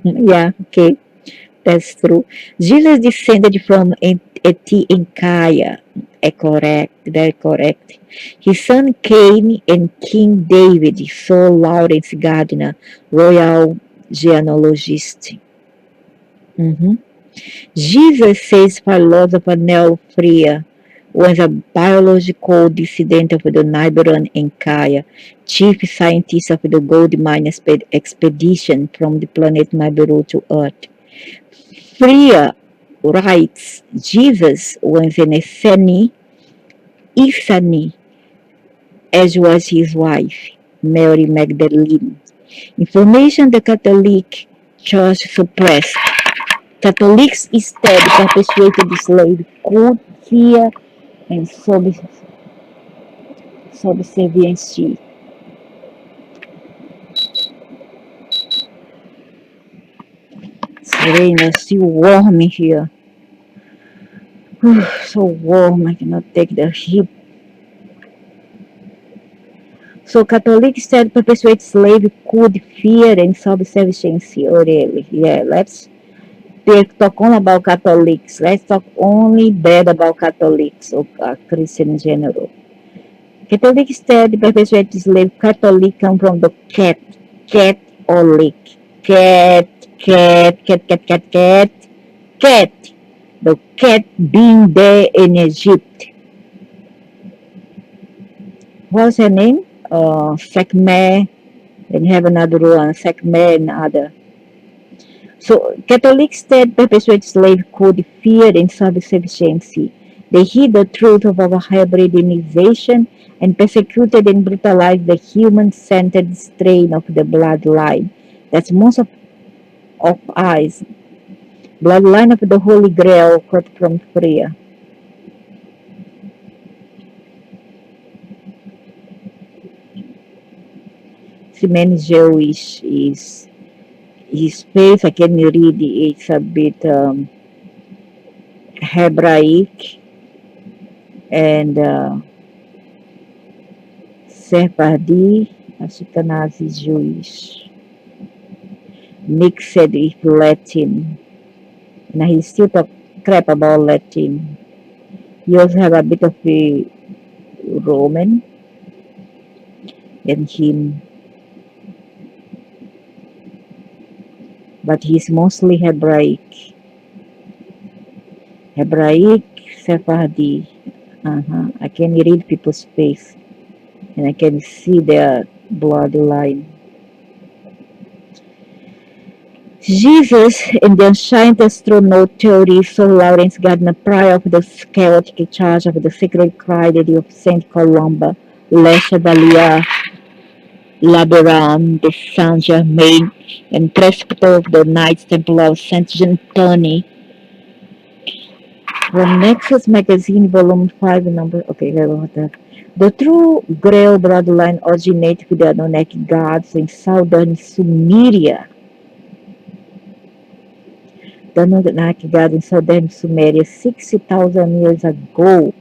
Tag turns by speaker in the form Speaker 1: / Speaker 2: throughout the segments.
Speaker 1: Yeah, okay, that's true. Jesus descended from Etikaya. Correct, very correct. His son Cain and King David, Sir Lawrence Gardner, royal genealogist. Mhm. Jesus, says philosopher Neo Freire, was a biological descendant of the neighboring Enki, chief scientist of the gold mine expedition from the planet Nibiru to Earth. Freire writes Jesus was an Issani, as was his wife, Mary Magdalene. Information the Catholic Church suppressed. Catholics instead perpetuated the slave code, fear, and subservience. Serena, it's still warm in here. So warm, I cannot take the heat. So Catholics instead perpetuate slave code, fear, and subservience. Really. Yeah, let's talk only about Catholics. Let's talk only bad about Catholics or Christian in general. Catholic instead perpetuate slave. Catholic come from the cat or lick. Cat, cat. The cat being there in Egypt. What's her name? Sekhmet, and have another one, Sekhmet and other. So Catholic state perpetuate slave code, fear, and self-sufficiency. They hid the truth of our hybridization and persecuted and brutalized the human-centered strain of the bloodline. That's most of us. Bloodline of the Holy Grail, quote from Freya. Cement Jewish is his face. I can read it's a bit Hebraic and Sephardi, Ashkenazi Jewish, mixed with Latin. Now he still talk crap about Latin. He also have a bit of a Roman in him, but he's mostly Hebraic. Hebraic, Sephardi. I can read people's face and I can see their bloodline. Jesus and the ancient astronaut theory Sir Lawrence Gardner prior of the chaotic charge of the sacred cradle of Saint Columba, Le Chevalier, Labaran de Saint Germain, and presbyter of the Knights Templar of Saint Jean Tony from Nexus Magazine, Volume 5, number. Okay, the true Grail bloodline originates with the Anunnaki gods in southern Sumeria. The Anunnaki gods in southern Sumeria 60,000 years ago,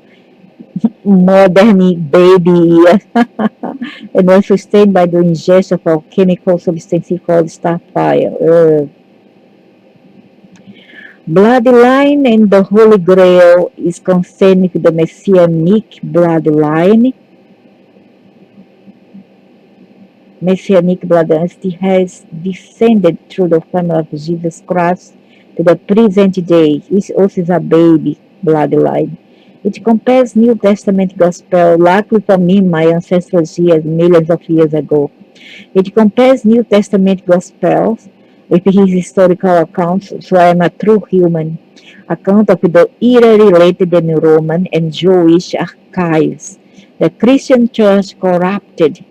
Speaker 1: more than a baby years, and was sustained by the ingestion of alchemical substance called starfire. Bloodline and the Holy Grail is concerned with the Messianic bloodline. Messianic bloodline has descended through the family of Jesus Christ to the present day, which also is a baby bloodline. It compares New Testament gospel, likely from me, my ancestors years, millions of years ago. It compares New Testament gospels with his historical accounts, so I am a true human account of the era-related and Roman and Jewish archives. The Christian church corrupted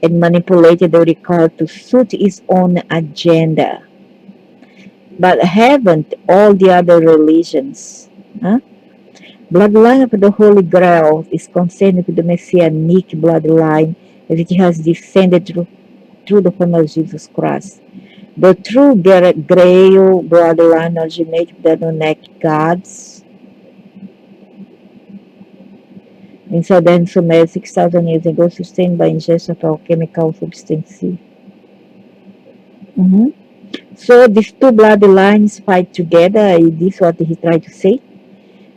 Speaker 1: and manipulated the record to suit its own agenda. But haven't all the other religions? Huh? Bloodline of the Holy Grail is concerned with the Messianic bloodline as it has descended through the family of Jesus Christ. The true Grail bloodline originates with the Anunnaki gods in southern Sumeria 6,000 years ago, sustained by ingestion of alchemical substances. So these two bloodlines fight together. Is this what he tried to say?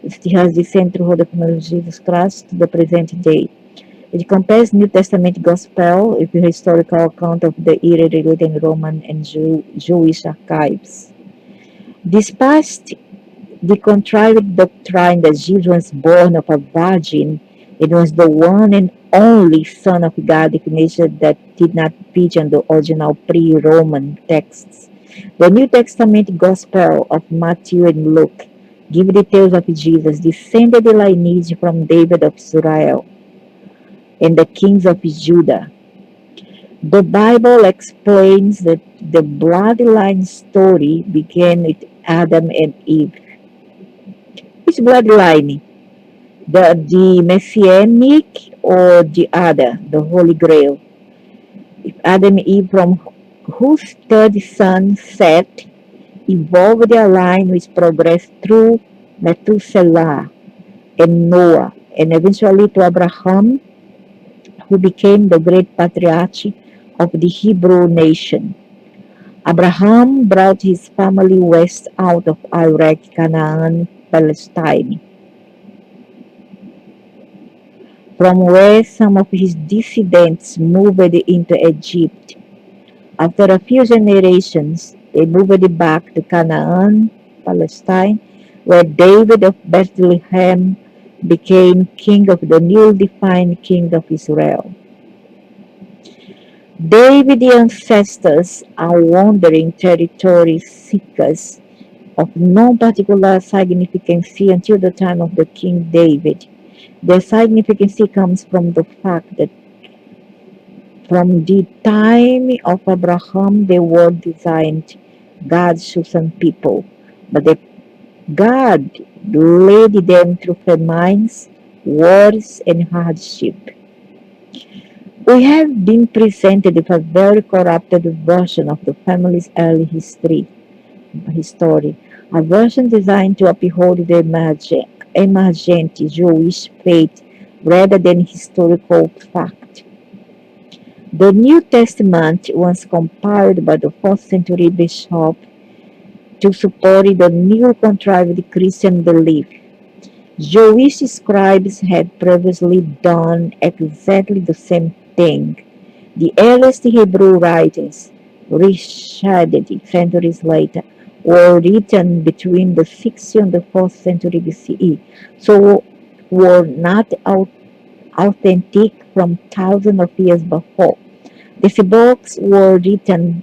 Speaker 1: It has descent through the family of Jesus Christ to the present day. It compares New Testament gospel with the historical account of the era related Roman and Jewish archives. Despite the contrived doctrine that Jesus was born of a virgin and was the one and only Son of God, Ignatius, that did not pigeon the original pre-Roman texts. The New Testament Gospel of Matthew and Luke give details of Jesus descended the lineage from David of Israel and the kings of Judah. The Bible explains that the bloodline story began with Adam and Eve. Which bloodline? The Messianic or the other, the Holy Grail? If Adam and Eve, from whose third son, Seth, evolved their line which progressed through Methuselah and Noah, and eventually to Abraham, who became the great patriarch of the Hebrew nation. Abraham brought his family west out of Iraq, Canaan, Palestine, from where some of his descendants moved into Egypt. After a few generations, they moved back to Canaan, Palestine, where David of Bethlehem became king of the newly defined king of Israel. Davidian ancestors are wandering territory seekers of no particular significance until the time of the King David. Their significance comes from the fact that from the time of Abraham they were designed God's chosen people, but God led them through famines, wars, and hardship. We have been presented with a very corrupted version of the family's early history, a version designed to uphold the emergent Jewish faith rather than historical fact. The New Testament was compiled by the 4th century bishop to support the new contrived Christian belief. Jewish scribes had previously done exactly the same thing. The earliest Hebrew writings, reshaded centuries later, were written between the 6th and the 4th century BCE, so were not authentic from thousands of years before. These books were written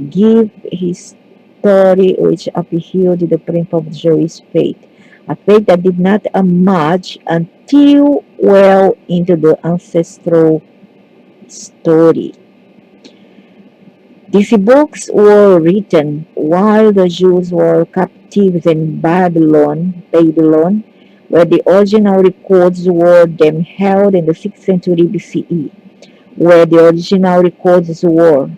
Speaker 1: give his story which upheld the principle of Jewish faith, a faith that did not emerge until well into the ancestral story. These books were written while the Jews were captives in Babylon, where the original records were then held in the 6th century BCE, where the original records were.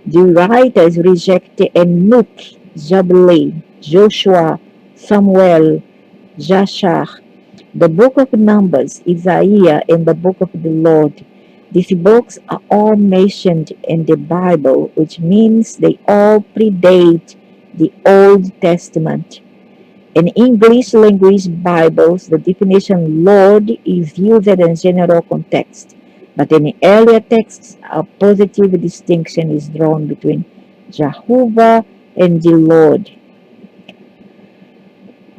Speaker 1: The writers rejected Enoch, Jabali, Joshua, Samuel, Jashar, the book of Numbers, Isaiah, and the book of the Lord. These books are all mentioned in the Bible, which means they all predate the Old Testament. In English language Bibles, the definition Lord is used in general context, but in earlier texts, a positive distinction is drawn between Jehovah and the Lord.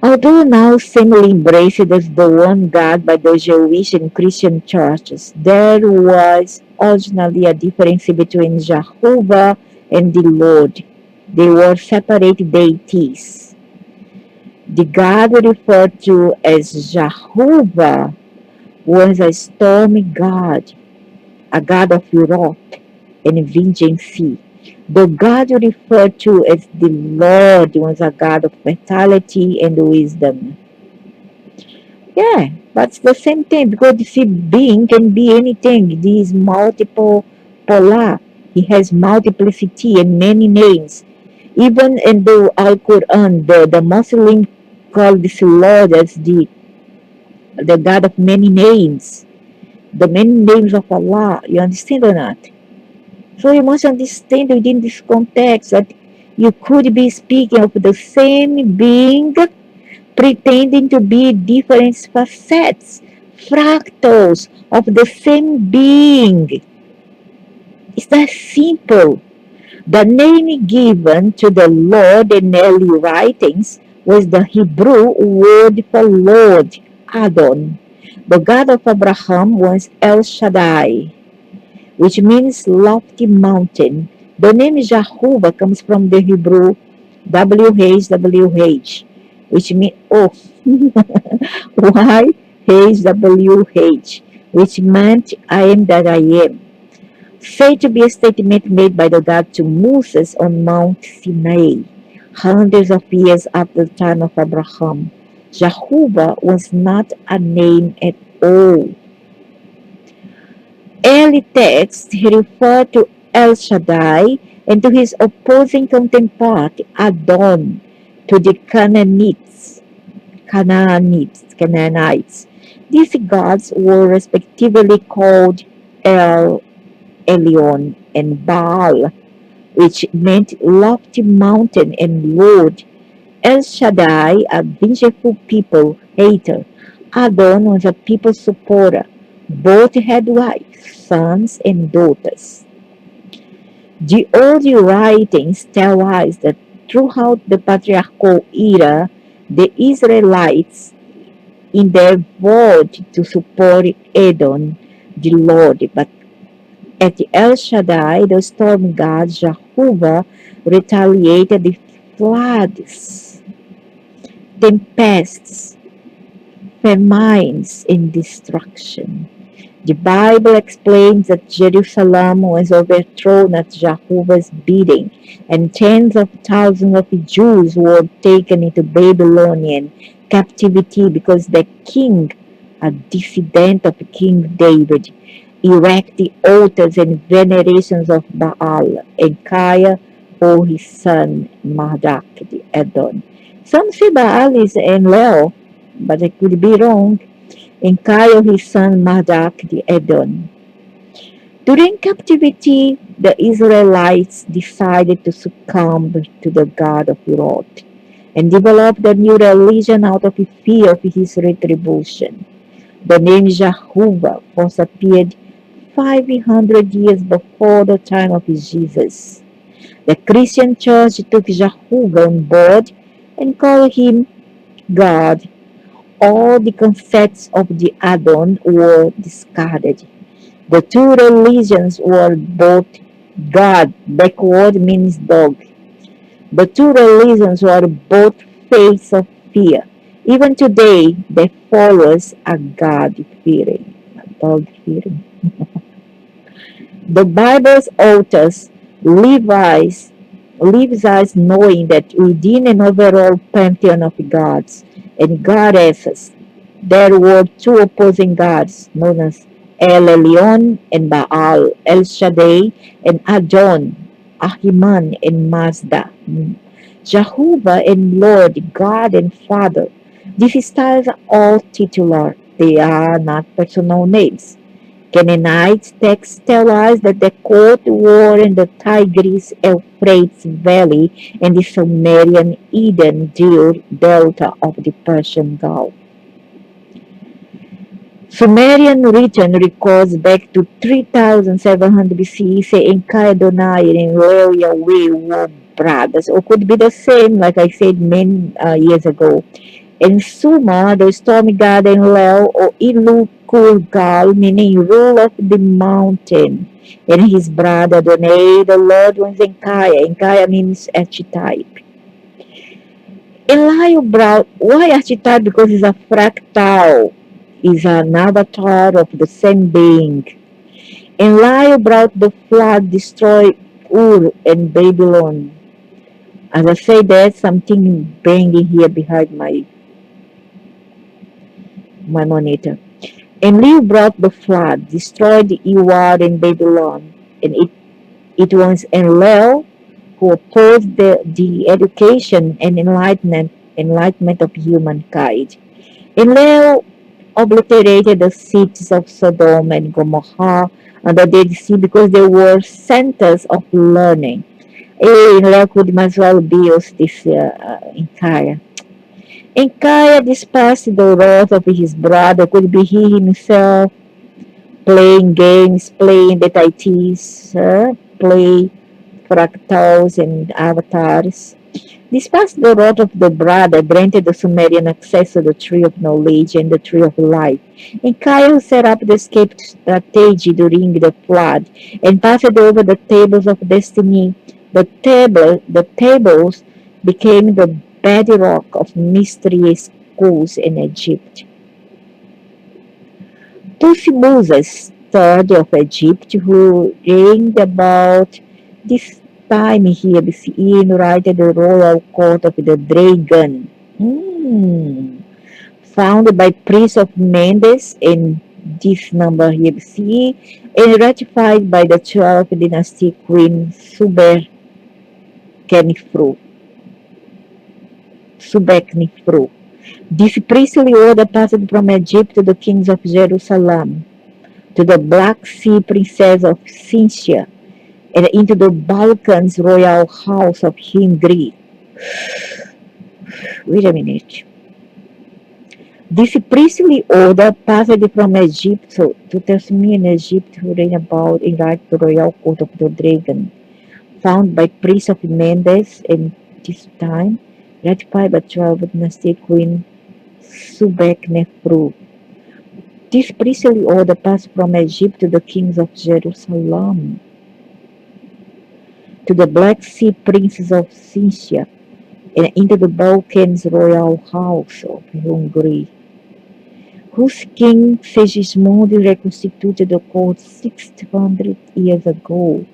Speaker 1: Although now seemingly embraced as the one God by the Jewish and Christian churches, there was originally a difference between Jehovah and the Lord. They were separate deities. The God referred to as Jehovah was a stormy God, a God of wrath and vengeance. The God referred to as the Lord was a God of vitality and wisdom. Yeah, but it's the same thing because you see, being can be anything. He is multiple polar. He has multiplicity and many names. Even in the Al Quran, the Muslim call this Lord as the God of many names. The many names of Allah. You understand or not? So you must understand within this context that You could be speaking of the same being, pretending to be different facets, fractals of the same being. It's that simple. The name given to the Lord in early writings was the Hebrew word for Lord, Adon. The God of Abraham was El Shaddai, which means lofty mountain. The name Jehovah comes from the Hebrew WHWH, which means, oh, YHWH, which meant I am that I am. Said to be a statement made by the God to Moses on Mount Sinai, hundreds of years after the time of Abraham. Jehovah was not a name at all. Early texts refer to El Shaddai and to his opposing counterpart Adon, to the Canaanites. These gods were respectively called El Elyon and Baal, which meant lofty mountain, and Lord. El Shaddai, a vengeful people hater. Adon was a people supporter. Both had wives, sons, and daughters. The early writings tell us that throughout the patriarchal era, the Israelites endeavored to support Edom, the Lord, but at El Shaddai, the storm god Jehovah retaliated with floods, tempests, famines, and destruction. The Bible explains that Jerusalem was overthrown at Jehovah's bidding, and tens of thousands of Jews were taken into Babylonian captivity because the king, a descendant of King David, erected altars and venerations of Baal and Kaya for his son Marduk the Edom. Some say Baal is Enlil, but I could be wrong. And Kaya his son Marduk the Edom. During captivity, the Israelites decided to succumb to the god of wrath and developed a new religion out of fear of his retribution. The name Jehovah first appeared 500 years before the time of Jesus. The Christian church took Jehovah on board and called him God. All the concepts of the Adon were discarded. The two religions were both God, backward means dog. The two religions were both faiths of fear. Even today, their followers are God fearing, dog fearing. The Bible's authors leaves us knowing that within an overall pantheon of gods and goddesses, there were two opposing gods known as El Elyon and Baal, El Shaddai and Adon, Ahiman and Mazda, Jehovah and Lord, God and Father. These styles are all titular. They are not personal names. Canaanite texts tell us that the court war in the Tigris-Euphrates Valley and the Sumerian Eden delta of the Persian Gulf. Sumerian written records back to 3700 BCE saying Adonai and Enlil Yahweh were brothers, or could be the same, like I said many years ago. In Suma, the stormy god Enlil or Ilukurgal, meaning rule of the mountain, and his brother Adonai, the Lord was Enkaya. Enkaya means archetype. Enlil brought, why archetype? Because it's a fractal, is an avatar of the same being. Enlil brought the flood, destroyed Ur and Babylon. As I say, there's something banging here behind my monitor. Enlil brought the flood, destroyed Ur and Babylon, and it was Enlil who opposed the education and enlightenment of humankind. Enlil obliterated the cities of Sodom and Gomorrah and the Dead Sea because they were centers of learning. Hey, Leo could as well be as this Inkaya. Inkaya dispersed the wrath of his brother, could be he himself playing games, playing deities, play fractals and avatars. Despite the wrath of the brother, granted the Sumerian access to the tree of knowledge and the tree of life. And Kyle set up the escape strategy during the flood and passed over the tables of destiny. The tables became the bedrock of mysterious schools in Egypt. Tutmosis III of Egypt, who reigned about this time here BCE, inherited the royal court of the dragon, founded by priests of Mendes in this number here BCE, and ratified by the 12th dynasty queen Subeknifru. This priestly order passed from Egypt to the kings of Jerusalem, to the Black Sea princess of Cynthia, and into the Balkans royal house of Hungary. Wait a minute. This priestly order passed from Egypt to Tasmanian Egypt, who reigned about in right the royal court of the dragon, found by priests of Mendes in this time, ratified by 12th dynasty queen Subeknefru. This priestly order passed from Egypt to the kings of Jerusalem, to the Black Sea princes of Cynthia, and into the Balkans royal house of Hungary, whose king Sigismund reconstituted the court 600 years ago.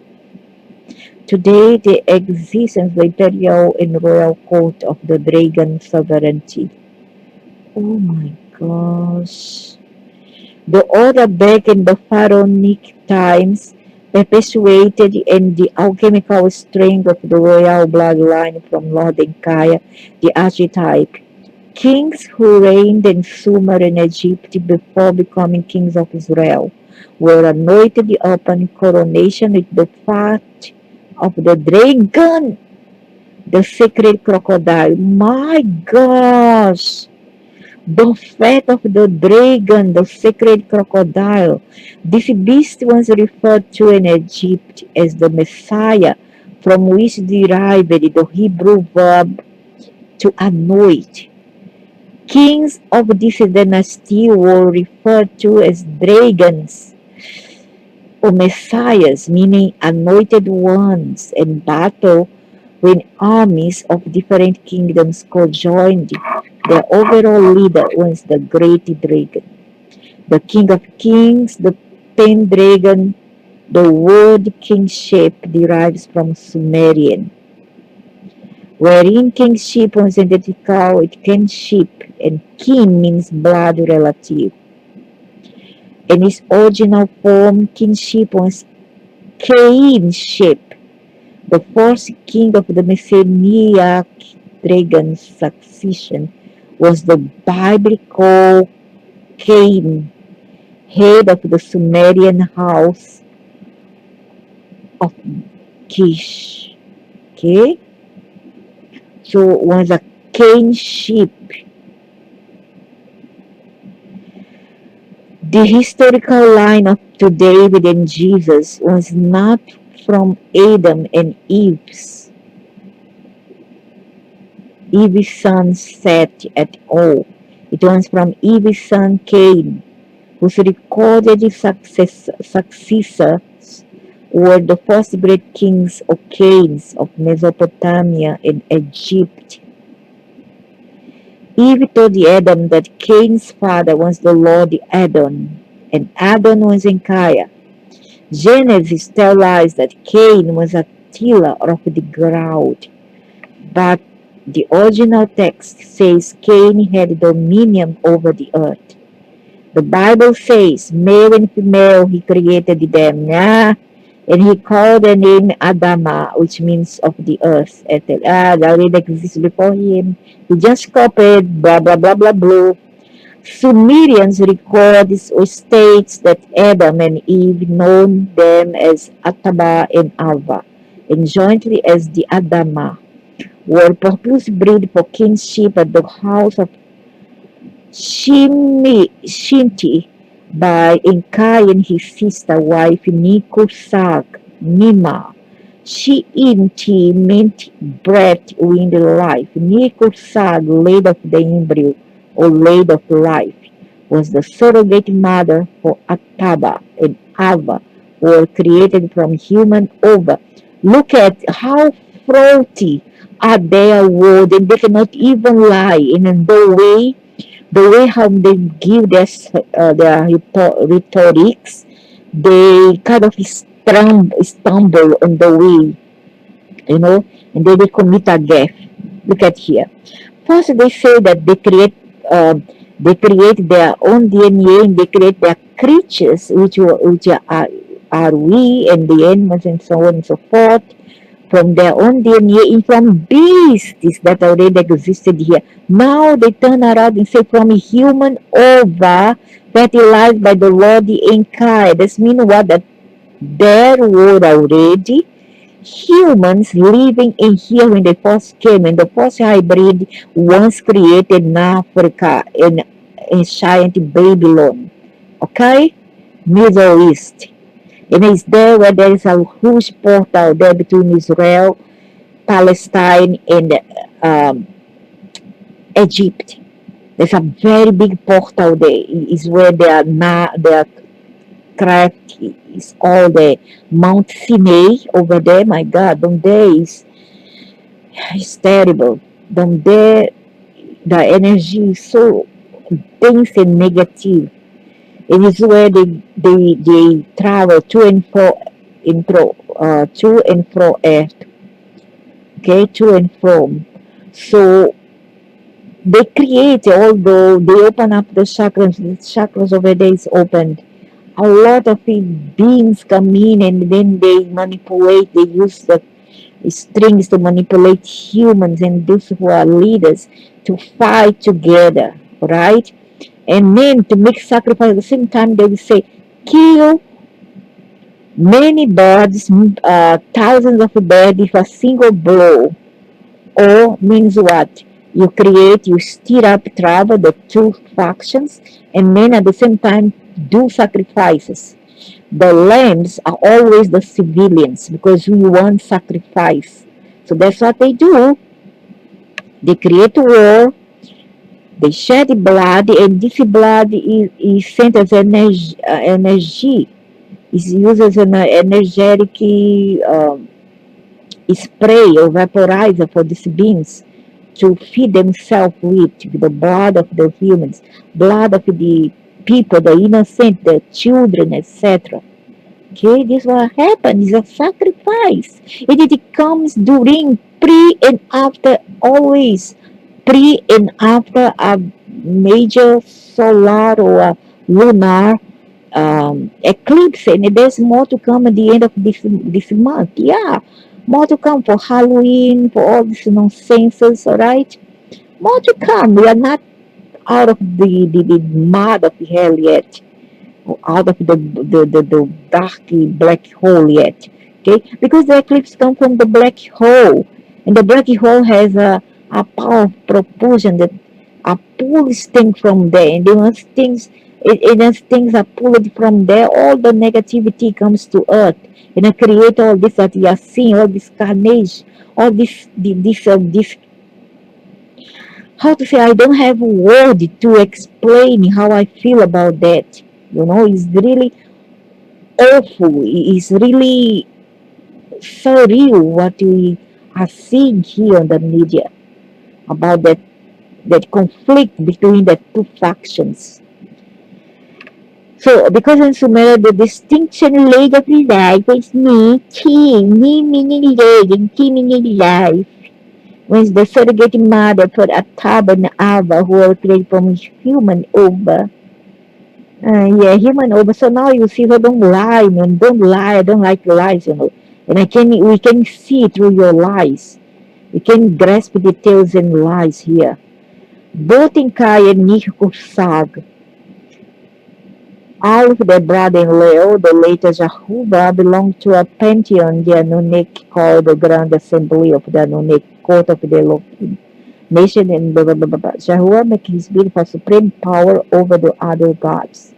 Speaker 1: Today, there exists the imperial and royal court of the dragon sovereignty. Oh my gosh. The order back in the pharaonic times perpetuated in the alchemical strength of the royal bloodline from Lord Enkaya, the archetype. Kings who reigned in Sumer and Egypt before becoming kings of Israel were anointed upon coronation with the fat of the dragon, the sacred crocodile. My gosh! The fat of the dragon, the sacred crocodile. This beast was referred to in Egypt as the Messiah, from which derived the Hebrew verb to anoint. Kings of this dynasty were referred to as dragons or messiahs, meaning anointed ones, in battle when armies of different kingdoms conjoined. Their overall leader was the great dragon, the king of kings, the pendragon. The word kingship derives from Sumerian, wherein kingship was identical with kinship, and kin means blood relative. In its original form, kinship was kinship. The first king of the Messianic dragon succession was the biblical Cain, head of the Sumerian house of Kish. Okay? So it was a kinship. The historical line of to David and Jesus was not from Adam and Eve's son Seth at all. It was from Eve's son Cain, whose recorded successors were the first great kings or kings of Mesopotamia and Egypt. Eve told Adam that Cain's father was the Lord Adon, and Adon was Enkaya. Genesis tells us that Cain was a tiller of the ground, but the original text says Cain had dominion over the earth. The Bible says, male and female, he created them, and he called the name Adama, which means of the earth. That already exists before him. He just copied, blah, blah, blah, blah, blah. Sumerians record or states that Adam and Eve known them as Ataba and Alva. and jointly as the Adama, were purpose bred for kinship at the house of Shinti by Enki and his sister wife Nikusag Nima. Shinti meant breath, wind, life. Nikusag, laid of the embryo or laid of life, was the surrogate mother for Ataba and Ava, were created from human ova. Look at how frothy are their words, and they cannot even lie in the way how they give their rhetorics, they kind of stumble on the way, you know, and then they commit a gaffe. Look at here. First, they say that they create their own DNA and they create their creatures, which are we and the animals and so on and so forth, from their own DNA and from beasts that already existed here. Now they turn around and say from human ova fertilized by the Lord the Enki. This means what? That there were already humans living in here when they first came, and the first hybrid once created in Africa in ancient Babylon. Okay? Middle East. And it's there where there is a huge portal there between Israel, Palestine, and Egypt. There's a very big portal there. Is where their craft is all the Mount Sinai over there. My God, down there is terrible. Down there, the energy is so dense and negative. It is where they travel to and fro Earth. Okay, to and from. So they create, although they open up the chakras over there is opened. A lot of beings come in and then they manipulate, they use the strings to manipulate humans and those who are leaders to fight together, right? And then to make sacrifice at the same time, they will say, kill many birds, thousands of birds with a single blow. Or means what? You stir up trouble, the two factions, and then at the same time do sacrifices. The lambs are always the civilians because we want sacrifice. So that's what they do. They create a war, they shed blood, and this blood is sent as energy. Is used as an energetic spray or vaporizer for these beings to feed themselves with the blood of the humans, blood of the people, the innocent, the children, etc. Okay, this is what happens. It's a sacrifice. It comes during, pre and after, always pre and after a major solar or a lunar eclipse, and there's more to come at the end of this month. Yeah, more to come for Halloween, for all these nonsenses. All right, more to come. We are not out of the mud of hell yet, or out of the darky black hole yet. Okay, because the eclipse come from the black hole, and the black hole has a power of propulsion that pulls things from there, and then once things are pulled from there, all the negativity comes to earth, and it create all this that we are seeing, all this carnage, all this how to say, I don't have a word to explain how I feel about that. It's really awful. It's really surreal what we are seeing here on the media about that conflict between the two factions. So, because in Sumer, the distinction leg of life is me meaning leg, and ki meaning life. When the surrogate mother for Ataba and Ava, who are created from human ova. Yeah, human ova. So now you see, so don't lie, man. Don't lie. I don't like lies. And we can see through your lies. We can grasp the details and lies here. Both in Kai and Nikusag All of their brother-in-law, the later Jehovah, belonged to a pantheon, the Anunnaki, called the Grand Assembly of the Anunnaki, Court of the Elohim, nation, and blah, blah, blah, blah, blah. Jehovah makes his bid for supreme power over the other gods.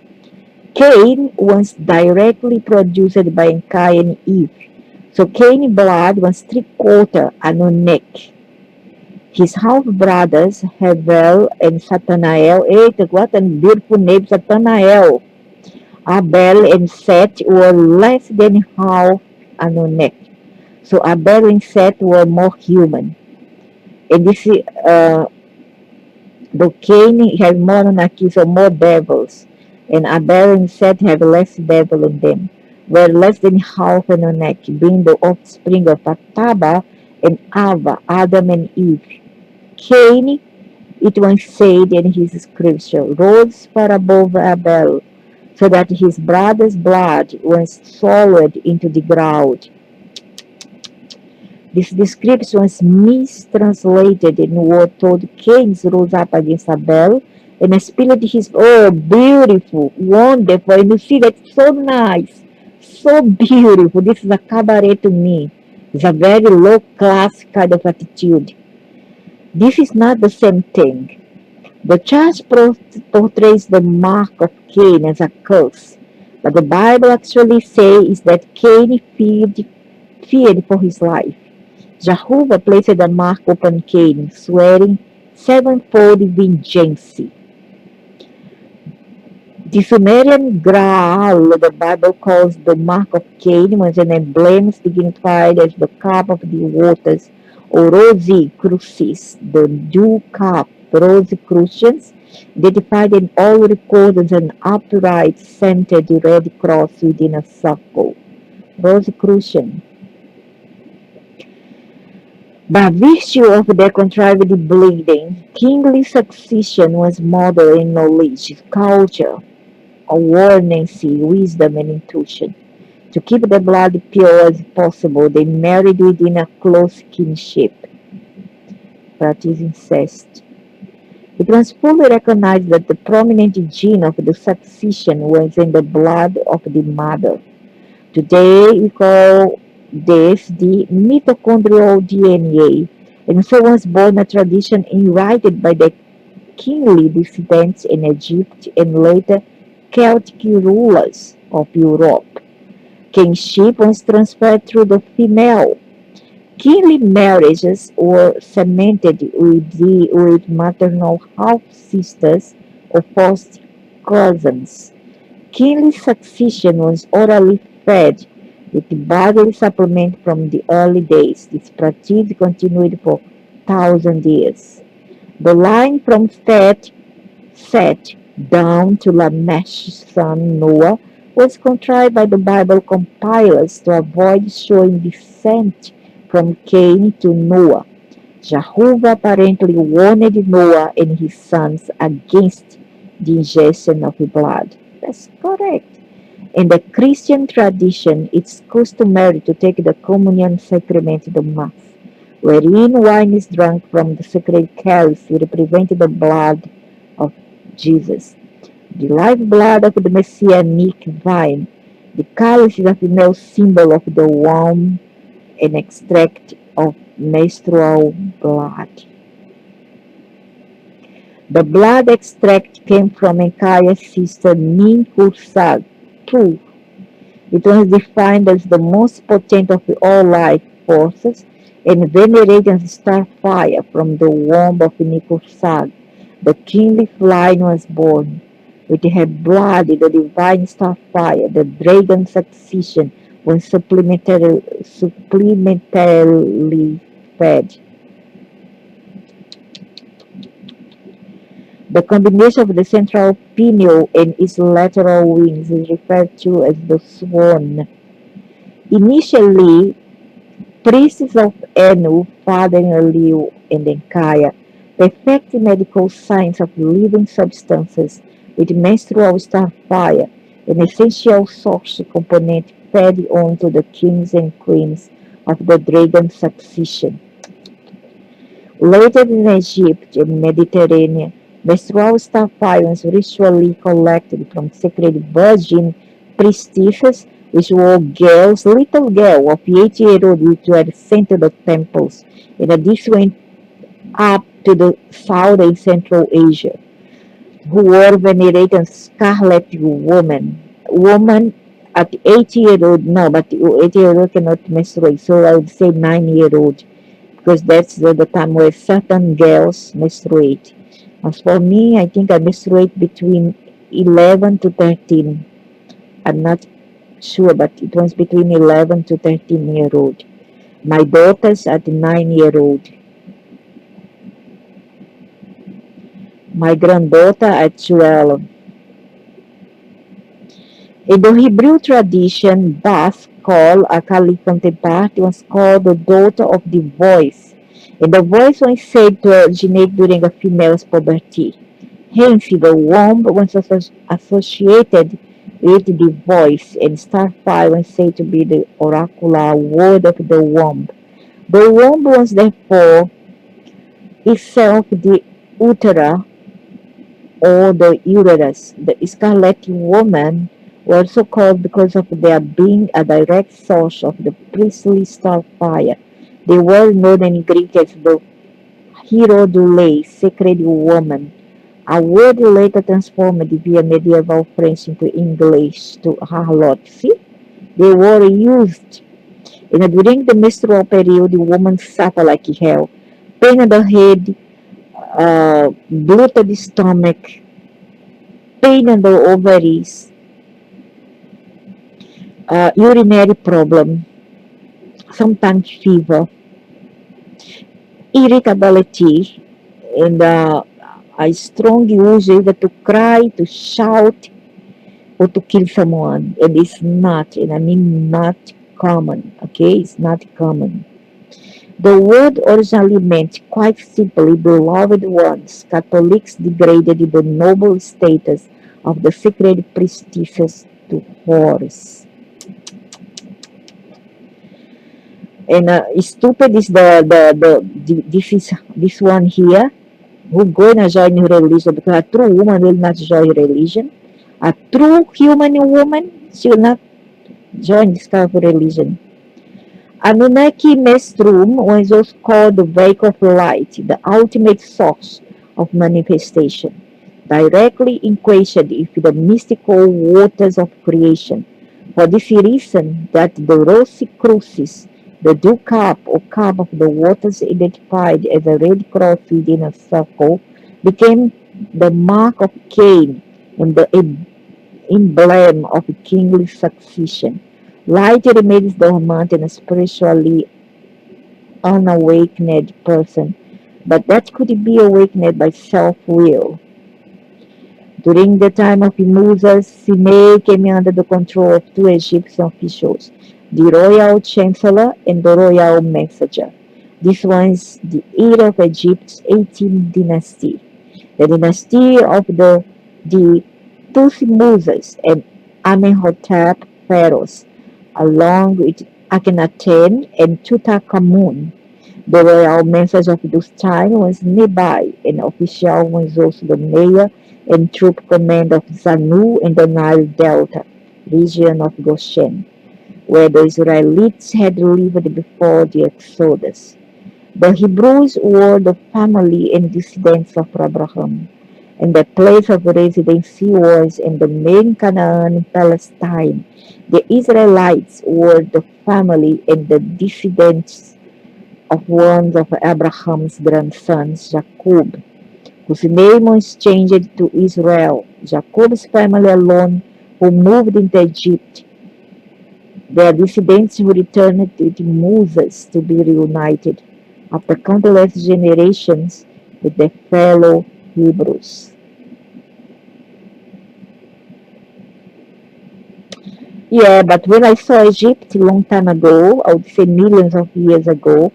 Speaker 1: Cain was directly produced by Enki and Eve. So Cain's blood was three-quarter Anunnaki. His half-brothers, Hevel and Satanael, what a beautiful name, Satanael. Abel and Seth were less than half Anunnaki. So Abel and Seth were more human. And this is, the Cain has more Anunnaki, so more devils. And Abel and Seth have less devil in them. Were less than half Anunnaki, being the offspring of Ataba and Ava, Adam and Eve. Cain, it was said in his scripture, rose far above Abel, so that his brother's blood was swallowed into the ground. This description was mistranslated and was told Cain rose up against Abel and spilled his, oh, beautiful, wonderful, and you see that's so nice, so beautiful. This is a cabaret to me. It's a very low class kind of attitude. This is not the same thing. The church portrays the mark of Cain as a curse, but the Bible actually says that Cain feared for his life. Jehovah placed a mark upon Cain, swearing sevenfold vengeance. The Sumerian Graal, the Bible calls the mark of Cain, was an emblem signified as the cup of the waters, or rosy crucis, the dew cup. Rosicrucians, identified in all records as an upright centered red cross within a circle. Rosicrucian. By virtue of their contrived bleeding, kingly succession was modeled in knowledge, culture, awareness, wisdom, and intuition. To keep the blood pure as possible, they married within a close kinship. Practice incest. It was fully recognized that the prominent gene of the succession was in the blood of the mother. Today, we call this the mitochondrial DNA, and so was born a tradition inherited by the kingly descendants in Egypt and later Celtic rulers of Europe. Kingship was transferred through the female. Kingly marriages were cemented with maternal half-sisters or first cousins. Kingly succession was orally fed with bodily supplement from the early days. This practice continued for 1,000 years. The line from Seth down to Lamech's son Noah was contrived by the Bible compilers to avoid showing descent from Cain to Noah. Jehovah apparently warned Noah and his sons against the ingestion of blood. That's correct. In the Christian tradition, it's customary to take the communion sacrament, the Mass, wherein wine is drunk from the sacred chalice to represent the blood of Jesus, the lifeblood of the messianic vine. The chalice is a female symbol of the womb and extract of menstrual blood. The blood extract came from Enki's sister Ninkursag II. It was defined as the most potent of all life forces and venerated as star fire from the womb of Ninkursag. The kingly line was born. With her blood, the divine star fire, the dragon succession was supplementarily fed. The combination of the central pineal and its lateral wings is referred to as the swan. Initially, priests of Anu, Father Enlil, and Enki, perfected medical science of living substances with menstrual star fire, an essential source component fed on to the kings and queens of the dragon succession. Later in Egypt and Mediterranean, Menstrual starfire was ritually collected from sacred virgin priestesses, which were girls, little girls of 8-year-old, which were sent to the temples. And this went up to the South and Central Asia, who were venerated scarlet woman. Woman at 8-year-old, no, but 8-year-old cannot menstruate, so I would say 9-year-old, because that's the time where certain girls menstruate. As for me, I think I menstruate between 11 to 13. I'm not sure, but it was between 11 to 13-year-old. My daughters at 9-year-old. My granddaughter at 12. In the Hebrew tradition, Bas, called a Kali counterpart, was called the daughter of the voice, and the voice was said to originate during a female's puberty. Hence, the womb was associated with the voice, and starfire was said to be the oracular word of the womb. The womb was therefore itself the utera or the uterus. The scarlet woman were also called because of their being a direct source of the priestly starfire. They were known in Greek as the Hierodule, sacred woman, a word later transformed via medieval French into English to harlot. See, they were used. And during the menstrual period, the woman suffered like hell. Pain in the head, bloated stomach, pain in the ovaries, urinary problem, sometimes fever, irritability, and a strong urge either to cry, to shout, or to kill someone. It is not, and I mean not common, okay? It's not common. The word originally meant, quite simply, beloved ones. Catholics degraded the noble status of the sacred priestesses to whores. And stupid is this one here, who gonna join religion, because a true woman will not join religion. A true human woman, she will not join this kind of religion. Anunnaki menstruum was also called the vehicle of light, the ultimate source of manifestation, directly equated with the mystical waters of creation. For this reason, that the rosy crucis, the dew cup or cup of the waters identified as a red cross within a circle, became the mark of Cain and the emblem of kingly succession. Light remains dormant in a spiritually unawakened person, but that could be awakened by self-will. During the time of Moses, Simei came under the control of two Egyptian officials, the royal chancellor and the royal messenger. This was the era of Egypt's 18th dynasty, the dynasty of the Tutmosis and Amenhotep pharaohs, along with Akhenaten and Tutankhamun. The royal messenger of this time was Nebai, an official was also the mayor and troop commander of Zanu in the Nile Delta region of Goshen, where the Israelites had lived before the Exodus. The Hebrews were the family and descendants of Abraham, and the place of residency was in the main Canaan Palestine. The Israelites were the family and the descendants of one of Abraham's grandsons, Jacob, whose name was changed to Israel. Jacob's family alone, who moved into Egypt, their descendants who returned with Moses to be reunited after countless generations with their fellow Hebrews. Yeah, but when I saw Egypt a long time ago, I would say millions of years ago,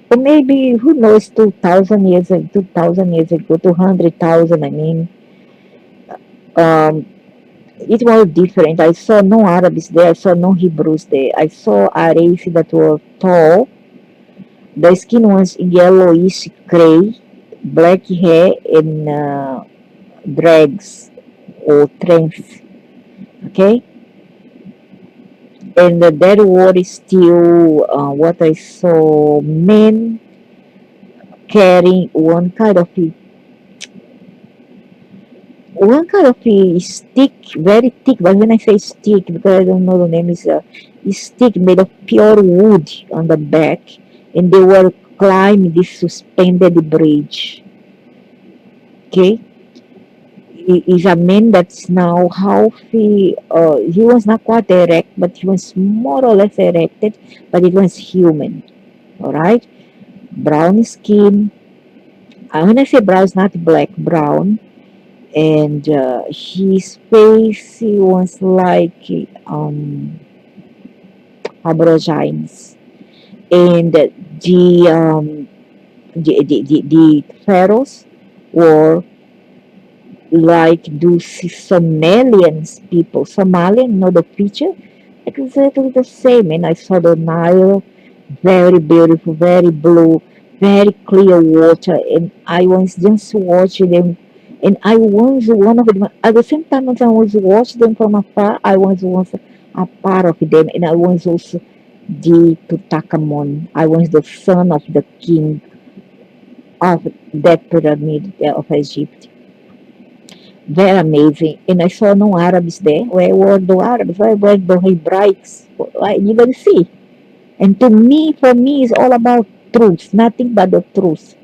Speaker 1: or maybe, who knows, 2,000 years ago, 200,000, I mean, um, it was different. I saw no Arabs there, I saw no Hebrews there. I saw a race that were tall. The skin was yellowish gray, black hair and drags or trends. Okay, and that war is still what I saw men carrying one kind of a stick, very thick. But when I say stick, because I don't know the name, is a stick made of pure wood on the back, and they were climbing this suspended bridge. Okay, he is a man that's now healthy. He was not quite erect, but he was more or less erected, but it was human. All right, brown skin. When I say brown, it's not black, brown, and his face was like aborigines, and the pharaohs were like those Somalians people. Somalian, know the picture? Exactly the same. And I saw the Nile, very beautiful, very blue, very clear water. And I was just watching them. And I was one of them. At the same time as I was watching them from afar, I was also a part of them. And I was also the Tutankhamun. I was the son of the king of that pyramid of Egypt. Very amazing. And I saw no Arabs there. Where were the Arabs? Where were the Hebraics? I didn't see. And to me, for me, it's all about truth, nothing but the truth.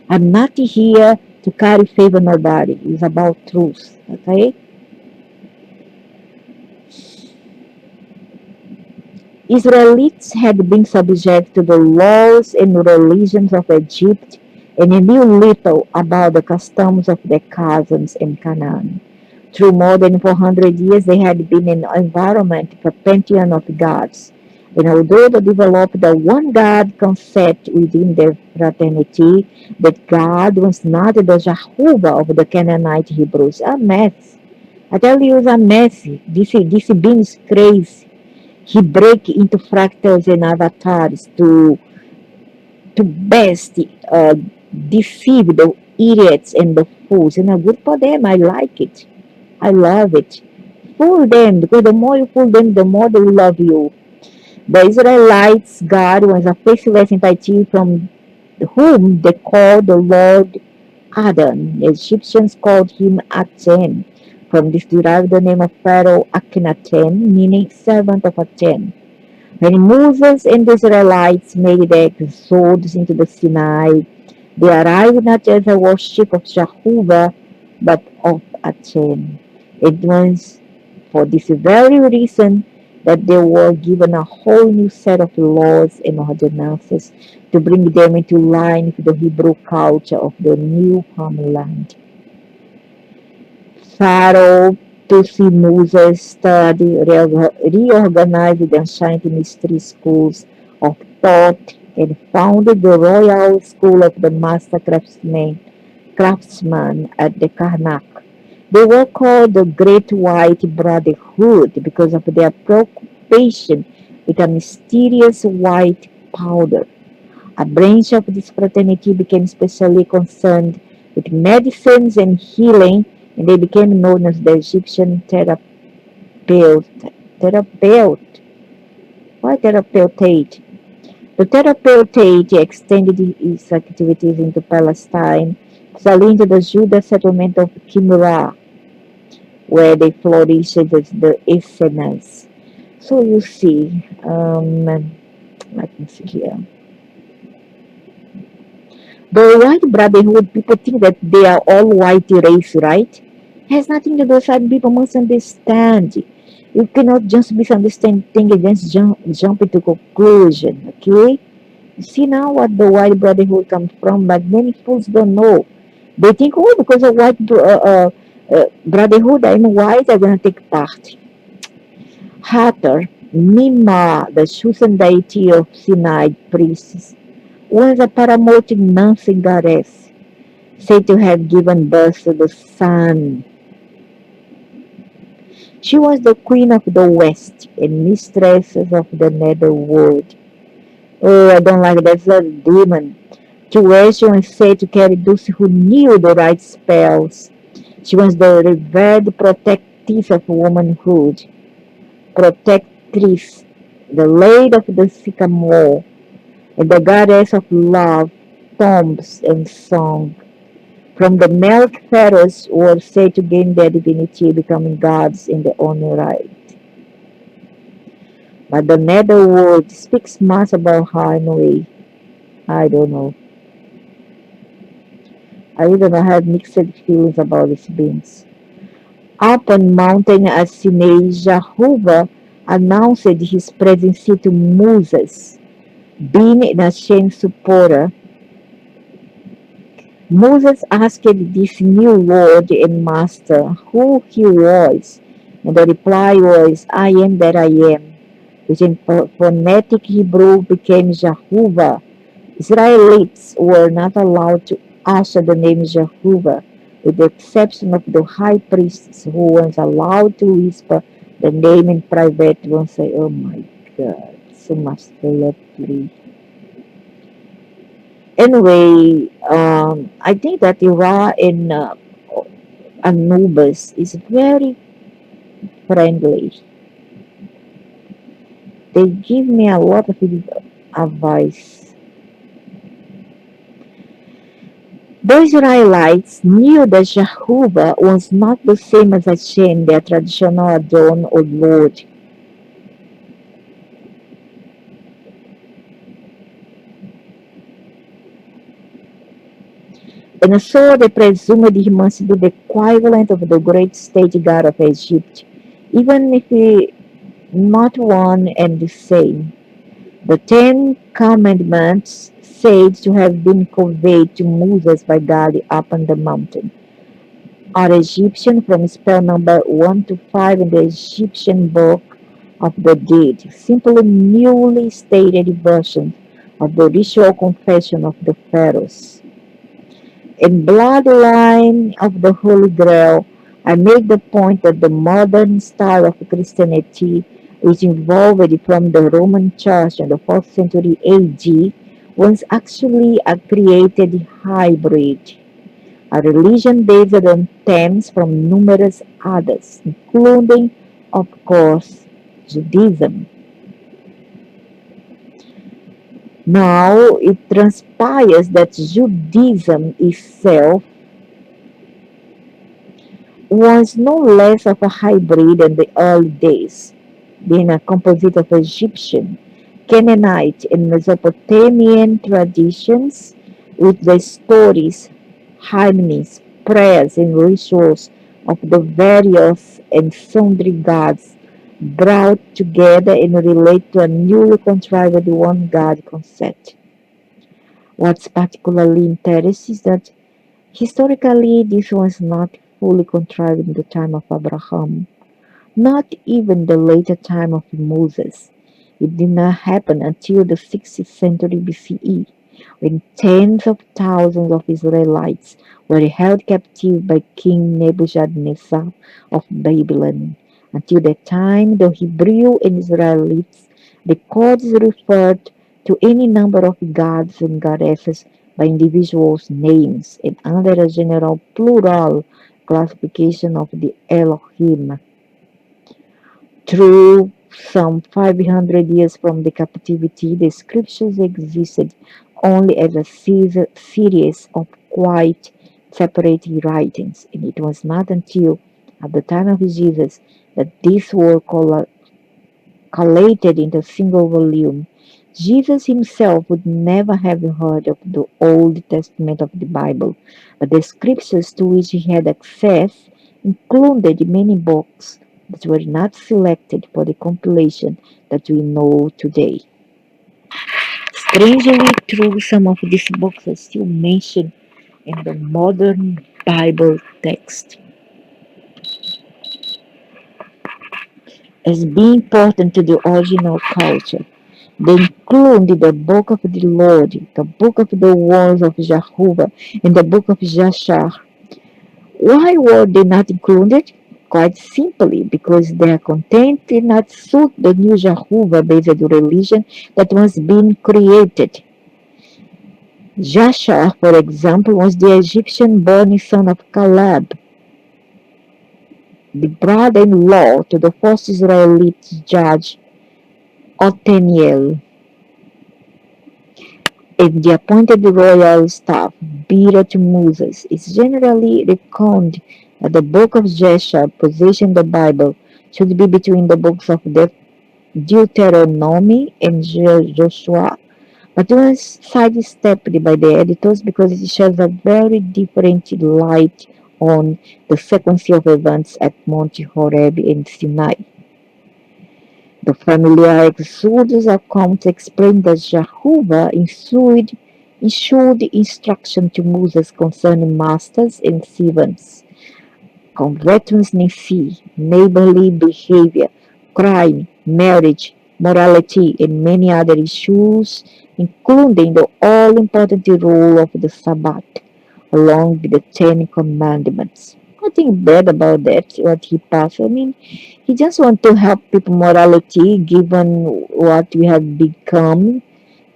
Speaker 1: I'm not here to carry favor nobody. It's about truth. Okay? Israelites had been subject to the laws and religions of Egypt and knew little about the customs of their cousins in Canaan. Through more than 400 years, they had been in an environment of a pantheon of gods. And although they developed the one God concept within their fraternity, that God was not the Jehovah of the Canaanite Hebrews. A mess. I tell you, it's a mess. This being is crazy. He break into fractals and avatars to best deceive the idiots and the fools. And good for them. I like it. I love it. Fool them, because the more you fool them, the more they will love you. The Israelites' God was a faceless entity from whom they called the Lord Adon. The Egyptians called him Aten. From this derived the name of Pharaoh Akhenaten, meaning servant of Aten. When Moses and the Israelites made their exodus into the Sinai, they arrived not as a worship of Jehovah, but of Aten. It was for this very reason that they were given a whole new set of laws and ordinances to bring them into line with the Hebrew culture of the new homeland. Pharaoh to see Moses study, reorganized the ancient mystery schools of thought, and founded the Royal School of the Master Craftsman at the Karnak. They were called the Great White Brotherhood because of their preoccupation with a mysterious white powder. A branch of this fraternity became specially concerned with medicines and healing, and they became known as the Egyptian Therapeut. Therapeut. Why Therapeutate? The Therapeutate extended its activities into Palestine, especially into the Judah settlement of Kimura, where they flourished as the Essenes. So you see, let me see here. The white brotherhood, people think that they are all white race, right? Has nothing to do with that. People must understand. You cannot just misunderstand things and just jump into conclusion, okay? You see now what the white brotherhood comes from, but many fools don't know. They think, oh, because of white brotherhood, I'm white, I'm going to take part. Hathor, Mima, the chosen deity of Sinai priests, was a paramotic Nancy goddess, said to have given birth to the sun. She was the queen of the west and mistress of the netherworld. Oh, I don't like that. That's a demon. To where she was said to carry those who knew the right spells. She was the revered protectress of womanhood, protectress, the lady of the sycamore, and the goddess of love, tombs, and song. From the male pharaohs were said to gain their divinity, becoming gods in their own right. But the netherworld speaks much about her in a way. I don't know. I even have mixed feelings about these beings. Up on mountain Asinei, Jehovah announced his presence to Moses. Being an ashamed supporter, Moses asked this new Lord and Master who he was, and the reply was, I am that I am, which in phonetic Hebrew became Jehovah. Israelites were not allowed to utter the name Jehovah, with the exception of the high priests who was allowed to whisper the name in private and say, oh my God, so much lovely. Anyway, I think that Ira in Anubis is very friendly. They give me a lot of advice. The Israelites knew that Jehovah was not the same as Hashem, their traditional Adon or Lord. And so they presumed he must be the equivalent of the great state god of Egypt, even if he not one and the same. The Ten Commandments said to have been conveyed to Moses by God up on the mountain are Egyptian from spell number 1 to 5 in the Egyptian Book of the Dead, simply newly stated versions of the ritual confession of the pharaohs. In Bloodline of the Holy Grail, I make the point that the modern style of Christianity, which evolved from the Roman Church in the 4th century AD, was actually a created hybrid, a religion based on themes from numerous others, including, of course, Judaism. Now, it transpires that Judaism itself was no less of a hybrid in the early days, being a composite of Egyptian, Canaanite, and Mesopotamian traditions with the stories, harmonies, prayers, and rituals of the various and sundry gods brought together and relate to a newly contrived one God concept. What's particularly interesting is that historically this was not fully contrived in the time of Abraham, not even the later time of Moses. It did not happen until the 6th century BCE, when tens of thousands of Israelites were held captive by King Nebuchadnezzar of Babylon. Until that time, the Hebrew and Israelites records referred to any number of gods and goddesses by individuals' names and under a general plural classification of the Elohim. Through some 500 years from the captivity, the scriptures existed only as a series of quite separate writings, and it was not until at the time of Jesus that these were collated into a single volume. Jesus himself would never have heard of the Old Testament of the Bible, but the scriptures to which he had access included many books that were not selected for the compilation that we know today. Strangely, true, some of these books are still mentioned in the modern Bible text as being important to the original culture. They include the Book of the Lord, the Book of the Words of Jehovah, and the Book of Jashar. Why were they not included? Quite simply because their content did not suit the new Jehovah-based religion that was being created. Jasher, for example, was the Egyptian-born son of Caleb, the brother-in-law to the first Israelite judge Othniel, and the appointed royal staff bearer to Moses. It's generally reckoned that the book of Jasher positioned the Bible should be between the books of Deuteronomy and Joshua, but was sidestepped by the editors because it sheds a very different light on the sequence of events at Mount Horeb and Sinai. The familiar Exodus account explain that Jehovah issued instruction to Moses concerning masters and servants, convertness, neighborly behavior, crime, marriage, morality, and many other issues, including the all-important rule of the Sabbath, along with the Ten Commandments. Nothing bad about that, what he passed. I mean, he just want to help people morality, given what we have become,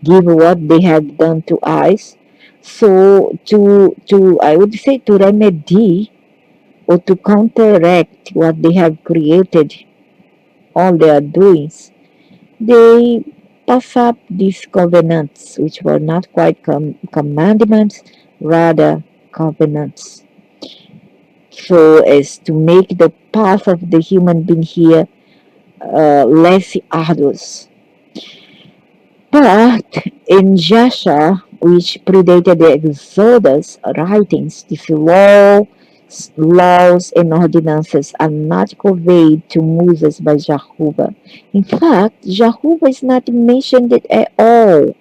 Speaker 1: given what they have done to us. So to I would say to remedy or to counteract what they have created, all their doings, they pass up these covenants, which were not quite commandments, rather covenants, so as to make the path of the human being here less arduous. But in Jasher, which predated the Exodus writings, these laws and ordinances are not conveyed to Moses by Jehovah. In fact, Jehovah is not mentioned at all.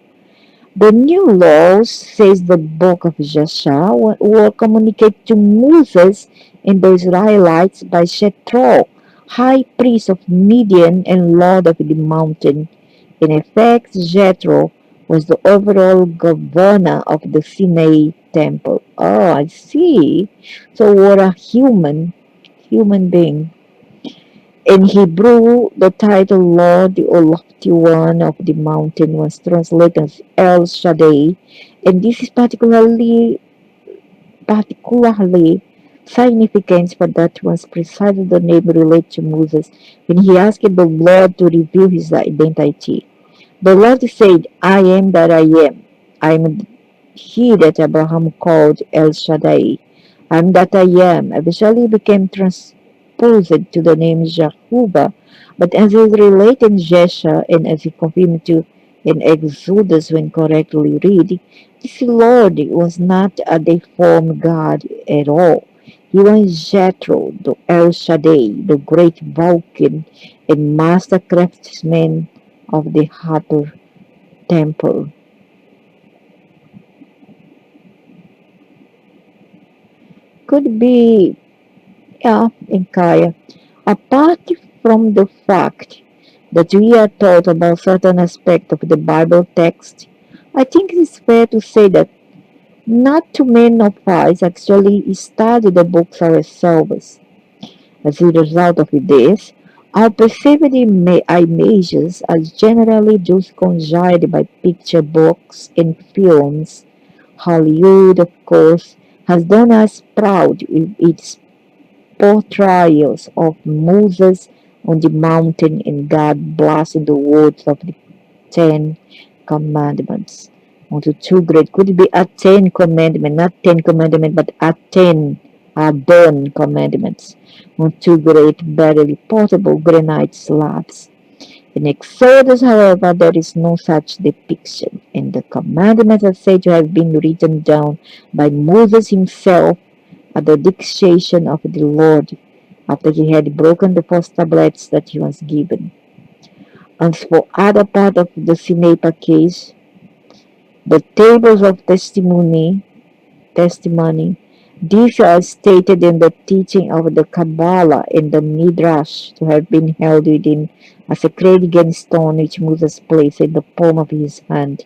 Speaker 1: The new laws, says the book of Jasher, were communicated to Moses and the Israelites by Jethro, high priest of Midian and lord of the mountain. In effect, Jethro was the overall governor of the Sinai temple. Oh, I see. So what a human being. In Hebrew, the title Lord, the Lofty One of the Mountain, was translated as El Shaddai, and this is particularly significant for that was precisely the name related to Moses when he asked the Lord to reveal his identity. The Lord said, I am that I am. I am he that Abraham called El Shaddai. I am that I am eventually became transposed to the name Jehovah, but as is related in Jesha and as it confirmed to in Exodus when correctly read, this Lord was not a deformed God at all. He was Jethro, the El Shaddai, the great Vulcan and master craftsman of the Hathor temple. Could be, yeah, in Kaya. Apart from the fact that we are taught about certain aspects of the Bible text, I think it is fair to say that not too many of us actually study the books ourselves. As a result of this, our perceived images are generally those conjured by picture books and films. Hollywood, of course, has done us proud with its portrayals of Moses on the mountain and God blessing the words of the Ten Commandments. Also, too great. Could it be a Ten Commandment, not Ten Commandment, but a Ten Adon Commandments? On two great, barely portable granite slabs. In Exodus, however, there is no such depiction, and the commandments are said to have been written down by Moses himself at the dictation of the Lord after he had broken the first tablets that he was given. As for other part of the Sinai case, the tables of testimony, these are stated in the teaching of the Kabbalah and the Midrash to have been held within a sacred stone which Moses placed in the palm of his hand.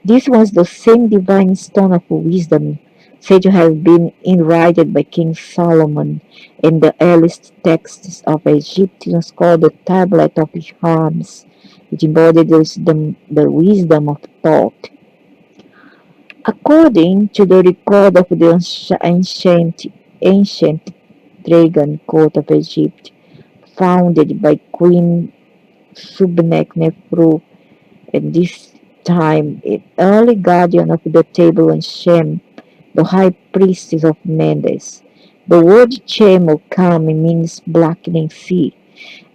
Speaker 1: This was the same divine stone of wisdom said to have been enwritten by King Solomon in the earliest texts of Egyptians called the Tablet of Hermes, which embodied the wisdom of thought. According to the record of the ancient dragon court of Egypt, founded by Queen Subnek-Nefru, at this time an early guardian of the table and Shem, the high priestess of Mendes. The word Shem or Kami means blackening sea,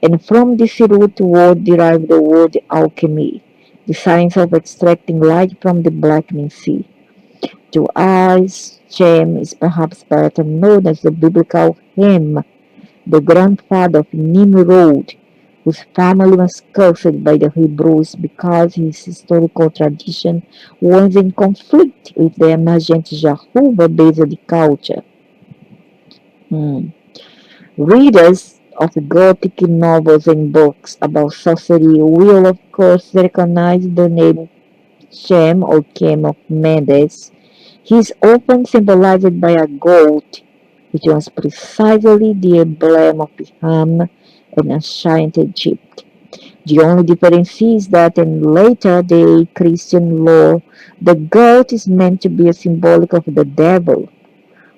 Speaker 1: and from this root word derived the word alchemy, the science of extracting light from the blackening sea. To us, Shem is perhaps better known as the biblical Ham, the grandfather of Nimrod, whose family was cursed by the Hebrews because his historical tradition was in conflict with the emergent Jehovah-based culture. Readers of Gothic novels and books about sorcery will of course recognize the name Shem or Kem of Mendes. He is often symbolized by a goat, which was precisely the emblem of Ham and ancient Egypt. The only difference is that in later day Christian lore, the goat is meant to be a symbolic of the devil.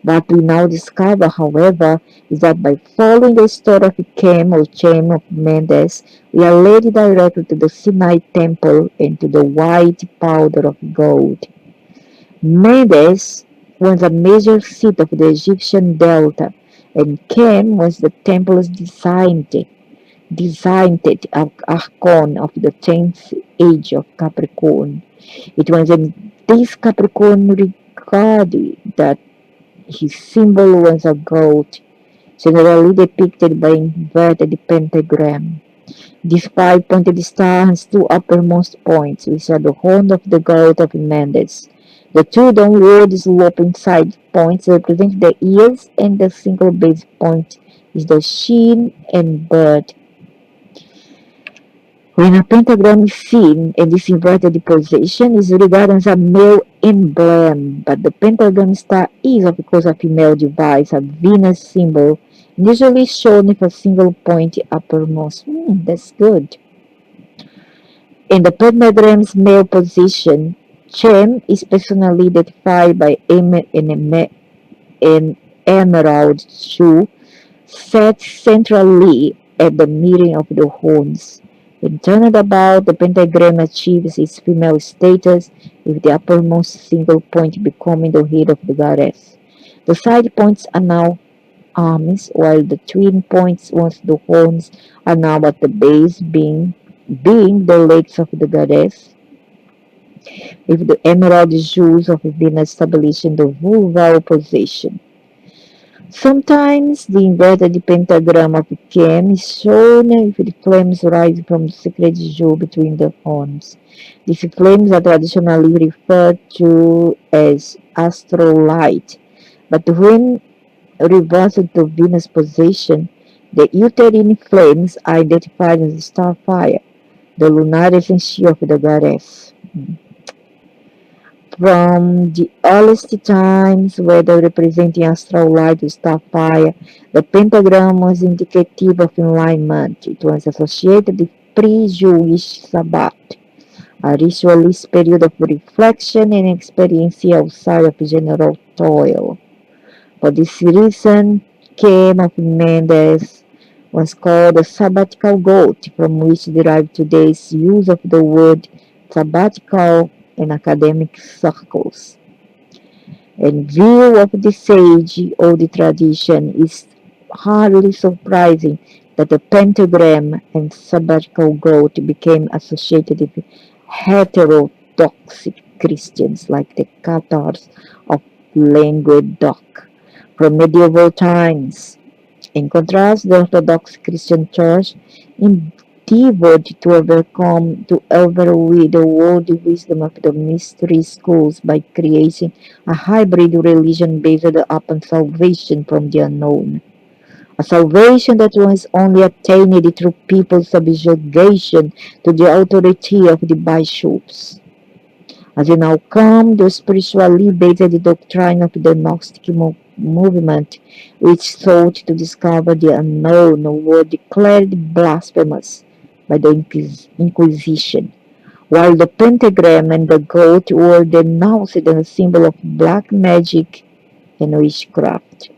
Speaker 1: What we now discover, however, is that by following the story of Kem or Chem of Mendes, we are led directly to the Sinai temple and to the white powder of gold. Mendes was a major seat of the Egyptian Delta, and Kem was the temple's designated archon of the 10th age of Capricorn. It was in this Capricorn regard that his symbol was a goat, generally depicted by inverted pentagram. This five-pointed star has two uppermost points, which are the horn of the goat of Mendes. The two downward sloping side points represent the ears, and the single base point is the chin and bird. When a pentagram is seen in this inverted position, it is regarded as a male emblem, but the pentagram star is of course a female device, a Venus symbol, usually shown with a single point uppermost. That's good. In the pentagram's male position, Chem is personally identified by an emerald shoe set centrally at the meeting of the horns. When turned about, the pentagram achieves its female status, with the uppermost single point becoming the head of the goddess. The side points are now arms, while the twin points, once the horns, are now at the base, being the legs of the goddess, with the emerald jewels of Venus established in the vulval position. Sometimes the inverted pentagram of Kem is shown with the flames rising from the sacred jewel between the horns. These flames are traditionally referred to as astral light, but when reversed to Venus position, the uterine flames are identified as starfire, the lunar essence of the goddess. From the earliest times, whether representing astral light or starfire, the pentagram was indicative of enlightenment. It was associated with pre-Jewish Sabbath, a ritualist period of reflection and experience outside of general toil. For this reason, Kem of Mendes was called a sabbatical goat, from which derived today's use of the word sabbatical in academic circles. In view of this age-old tradition, it is hardly surprising that the pentagram and sabbatical goat became associated with heterodox Christians like the Cathars of Languedoc from medieval times. In contrast, the Orthodox Christian Church endeavored to overweigh the worldly wisdom of the mystery schools by creating a hybrid religion based upon salvation from the unknown. A salvation that was only attained through people's subjugation to the authority of the bishops. As an outcome, the spiritually based doctrine of the Gnostic movement, which sought to discover the unknown, were declared blasphemous by the Inquisition. while the pentagram and the goat were denounced as a symbol of black magic and witchcraft.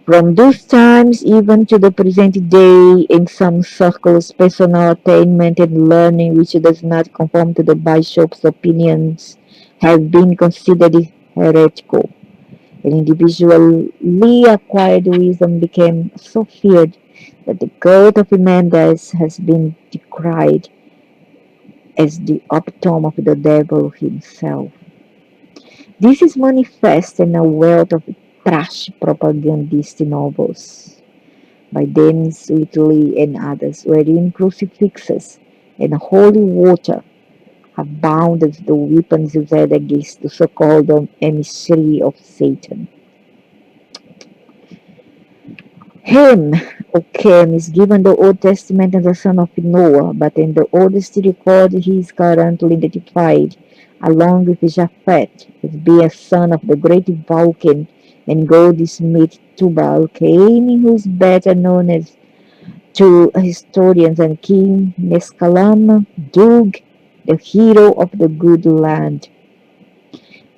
Speaker 1: From those times even to the present day, in some circles, personal attainment and learning which does not conform to the bishop's opinions have been considered heretical. And individually acquired wisdom became so feared that the cult of Mendes has been decried as the epitome of the devil himself. This is manifest in a wealth of trash propagandist novels by Dennis Whitley and others, wherein crucifixes and holy water abound as the weapons used against the so-called emissary of Satan. Him, O Cam, is given the Old Testament as the son of Noah, but in the oldest record he is currently identified, along with Japhet, as being a son of the great Vulcan and goldsmith Tubal-Cain, who is better known as to historians and King Mescalam Dug, the hero of the good land.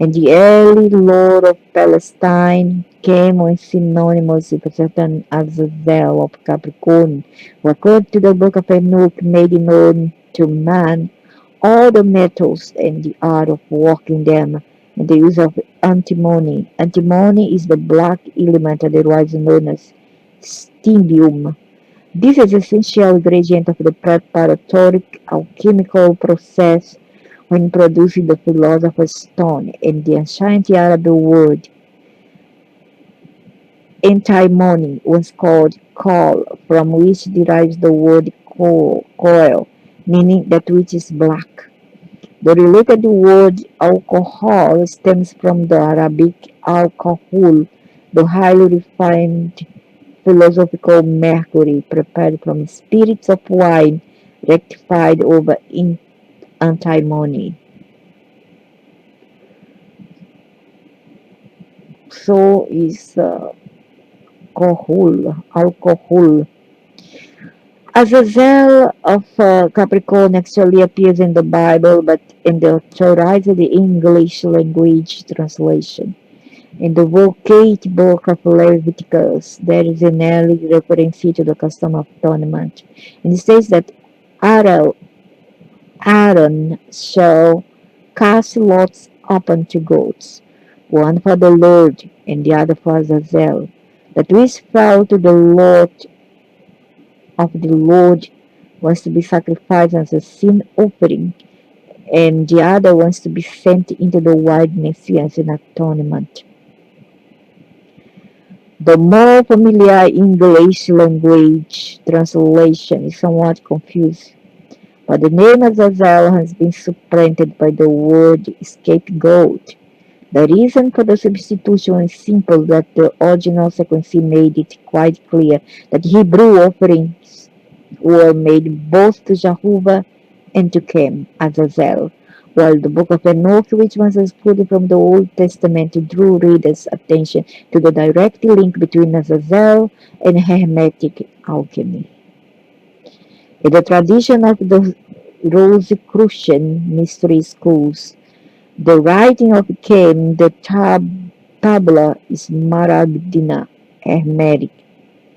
Speaker 1: And the early lord of Palestine came with synonymous with a certain Azazel of Capricorn, who according to the book of Enoch made known to man all the metals and the art of working them, and the use of antimony. Antimony is the black element otherwise known as stygium. This is essential ingredient of the preparatory alchemical process when producing the philosopher's stone. In the ancient Arab word, antimony was called coal, from which derives the word coil, meaning that which is black. The related word alcohol stems from the Arabic alcohol, the highly refined philosophical mercury prepared from spirits of wine rectified over in antimony. So is alcohol. Azazel of Capricorn actually appears in the Bible, but in the authorized English language translation. In the Vulgate book of Leviticus, there is an early reference to the custom of atonement. And it says that Aaron, Aaron shall cast lots upon two goats, one for the Lord and the other for Azazel. That which fell to the lot of the Lord was to be sacrificed as a sin offering, and the other was to be sent into the wilderness as an atonement. The more familiar English language translation is somewhat confused, but the name Azazel has been supplanted by the word scapegoat. The reason for the substitution is simple, that the original sequence made it quite clear that Hebrew offerings were made both to Jehovah and to Chem, Azazel, while the book of Enoch, which was excluded from the Old Testament, drew readers' attention to the direct link between Azazel and Hermetic alchemy. In the tradition of the Rosicrucian mystery schools, the writing of Cain, the tabula smaragdina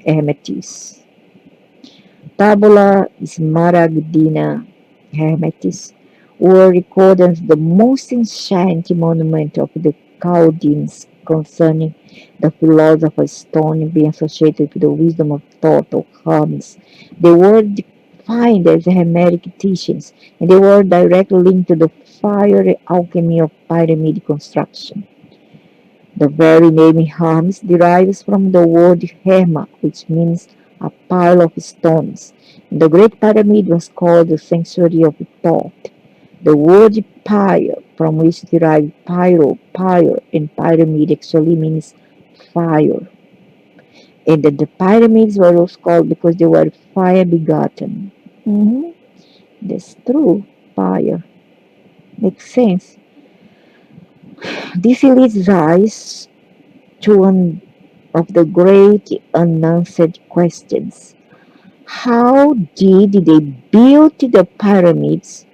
Speaker 1: hermetis. Tabula smaragdina hermetis were recorded as the most ancient monument of the Chaldeans concerning the philosopher's stone being associated with the wisdom of thought or Hermes. They were defined as Hermetic teachings, and they were directly linked to the fiery alchemy of pyramid construction. The very name Hermes derives from the word Herma, which means a pile of stones. And the Great Pyramid was called the sanctuary of thought. The word pyre, from which derived pyre, and pyramid actually means fire. And the pyramids were also called because they were fire begotten. That's true. Fire. Makes sense. This leads us to one of the great unanswered questions. How did they build the pyramids?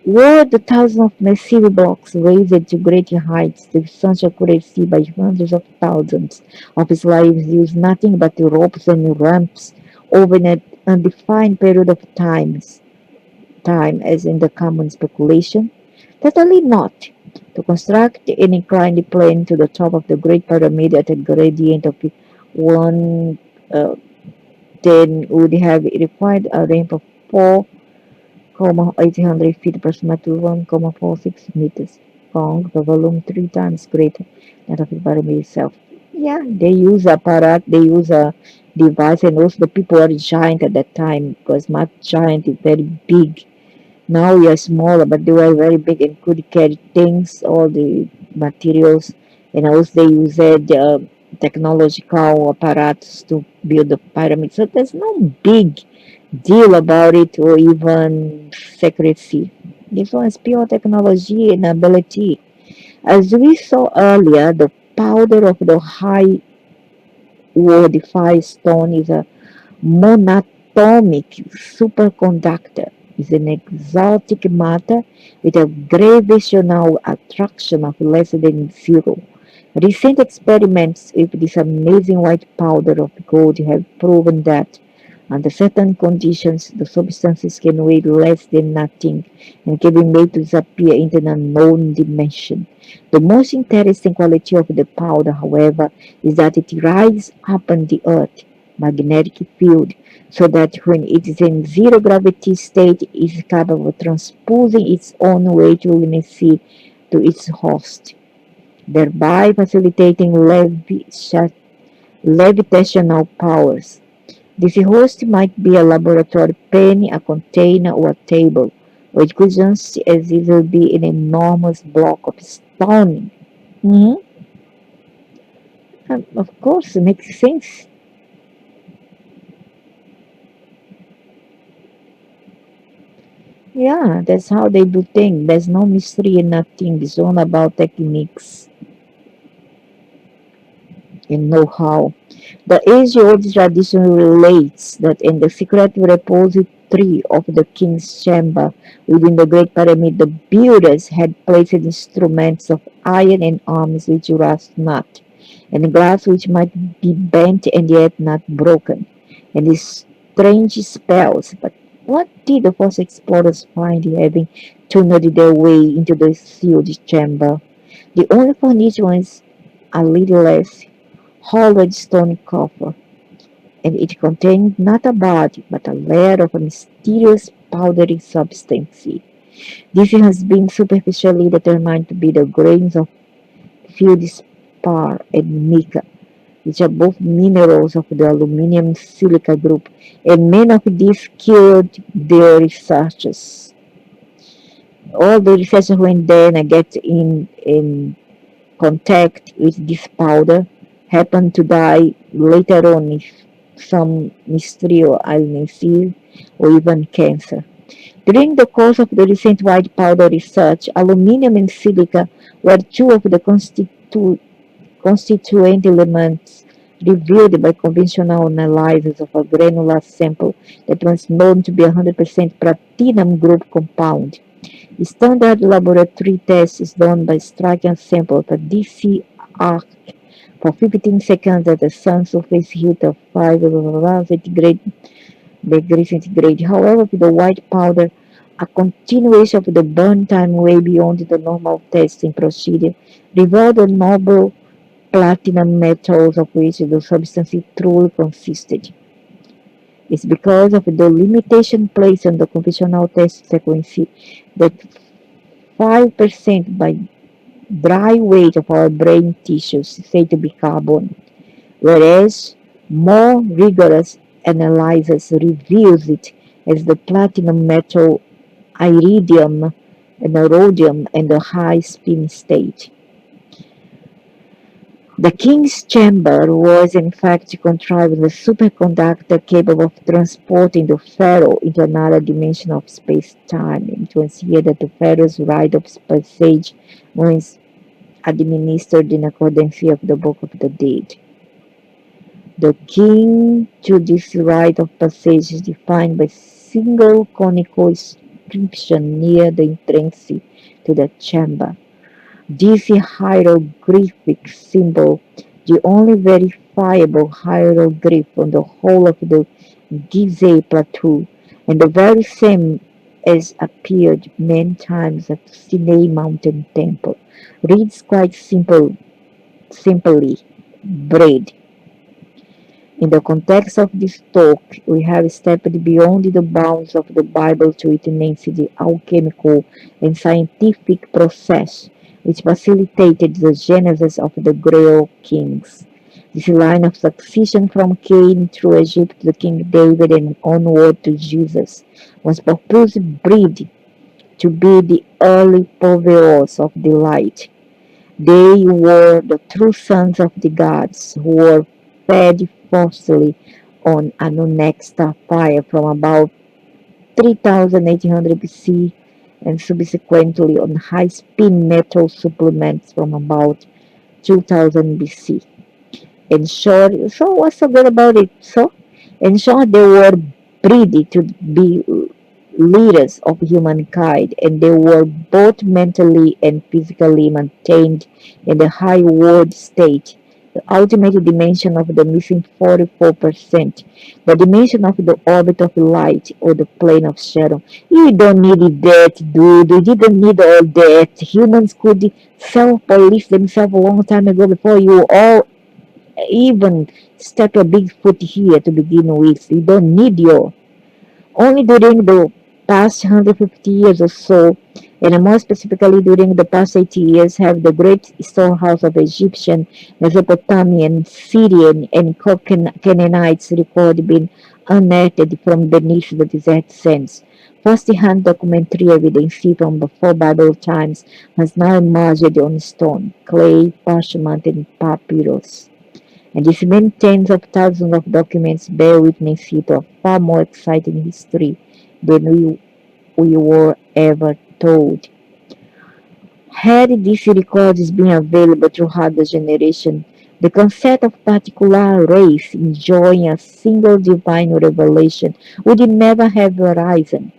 Speaker 1: Were the thousands of massive blocks raised to great heights with such accuracy by hundreds of thousands of slaves used nothing but ropes and ramps over an undefined period of time as in the common speculation? Certainly not. To construct an inclined plane to the top of the Great Pyramid at a gradient of one then would have required a ramp of 4,800 feet approximately 1,46 meters long, the volume 3 times greater than of the pyramid itself. Yeah, they use apparat, they use a device, and also the people are giant at that time because my giant is very big. Now we are smaller, but they were very big and could carry things, all the materials, and also they used technological apparatus to build the pyramid. So there's no big deal about it or even secrecy. This one is pure technology and ability. As we saw earlier, the powder of the high wordify stone is a monatomic superconductor, is an exotic matter with a gravitational attraction of less than zero. Recent experiments with this amazing white powder of gold have proven that under certain conditions the substances can weigh less than nothing and can be made to disappear into an unknown dimension. The most interesting quality of the powder, however, is that it rises up on the earth magnetic field so that when it is in zero gravity state it is capable of transposing its own weight luminosity to its host, thereby facilitating levitational powers. This host might be a laboratory pen, a container, or a table, or it could just as easily be an enormous block of stone. Mhm. Of course, it makes sense. Yeah, that's how they do things. There's no mystery and nothing. It's all about techniques and know-how. The age-old tradition relates that in the secret repository of the king's chamber within the Great Pyramid, the builders had placed instruments of iron and arms which rust not, and glass which might be bent and yet not broken, and these strange spells. But what did the first explorers find having tunneled their way into the sealed chamber? The only furniture was a little less hollowed stone coffer, and it contained not a body, but a layer of a mysterious powdery substance. This has been superficially determined to be the grains of feldspar and mica, which are both minerals of the aluminium silica group, and many of these killed their researchers. All the researchers when then get in contact with this powder happen to die later on with some mystery or illness or even cancer. During the course of the recent white powder research, aluminum and silica were two of the constituent elements revealed by conventional analysis of a granular sample that was known to be 100% platinum group compound. Standard laboratory test is done by striking a sample of a DC arc for 15 seconds at the sun surface heat of 5 centigrade degrees centigrade. However, with the white powder, a continuation of the burn time way beyond the normal testing procedure revealed the noble platinum metals of which the substance truly consisted. It's because of the limitation placed on the conventional test sequence that 5% by dry weight of our brain tissues said to be carbon, whereas more rigorous analysis reveals it as the platinum metal iridium and rhodium in the high spin state. The king's chamber was in fact contrived with a superconductor capable of transporting the pharaoh into another dimension of space-time. It was here that the pharaoh's rite of passage was administered in accordance with the Book of the Dead. The king to this rite of passage is defined by single conical inscription near the entrance to the chamber. This hieroglyphic symbol, the only verifiable hieroglyph on the whole of the Gizeh Plateau, and the very same as appeared many times at Sinai Mountain Temple, reads quite simply, bread. In the context of this talk, we have stepped beyond the bounds of the Bible to witness the alchemical and scientific process which facilitated the genesis of the Grail kings. This line of succession from Cain through Egypt to King David and onward to Jesus was purposely bred to be the early purveyors of the light. They were the true sons of the gods who were fed forcefully on Anunnaki star fire from about 3800 BC and subsequently on high-spin metal supplements from about 2000 BC. In short, so what's so good about it? So, in short, they were bred to be leaders of humankind, and they were both mentally and physically maintained in the high world state, the ultimate dimension of the missing 44%, the dimension of the orbit of light or the plane of shadow. You don't need that, dude. You didn't need all that. Humans could self-police themselves a long time ago before you all even step a big foot here to begin with. You don't need your only during the past 150 years or so, and more specifically during the past 80 years, have the great storehouse of Egyptian, Mesopotamian, Syrian, and Canaanites record been unearthed from beneath the desert sands. First-hand documentary evidence from before Bible times has now emerged on stone, clay, parchment, and papyrus. And these many tens of thousands of documents bear witness to a far more exciting history than we were ever told. Had these records been available throughout the generation, the concept of particular race enjoying a single divine revelation would never have arisen,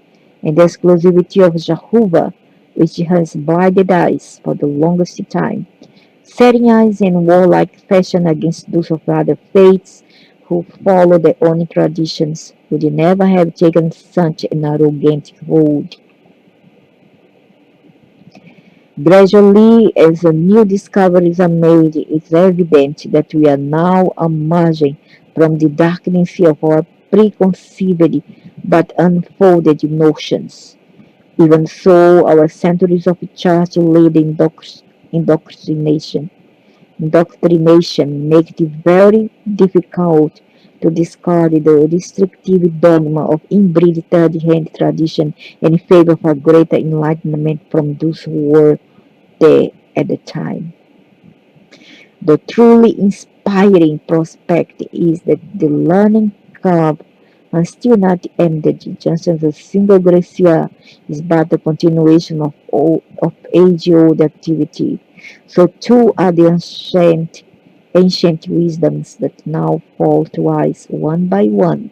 Speaker 1: and the exclusivity of Jehovah, which has blinded eyes for the longest time, setting eyes in warlike fashion against those of other faiths who follow their own traditions, would never have taken such an arrogant hold. Gradually, as new discoveries are made, it's evident that we are now emerging from the darkness of our preconceived but unfolded notions. Even so, our centuries of church-led indoctrination make it very difficult to discard the restrictive dogma of inbred third-hand tradition in favor of a greater enlightenment from those who were there at the time. The truly inspiring prospect is that the learning curve has still not ended, just as a single glacier is but a continuation of age-old activity. So too are the ancient wisdoms that now fall to us one by one,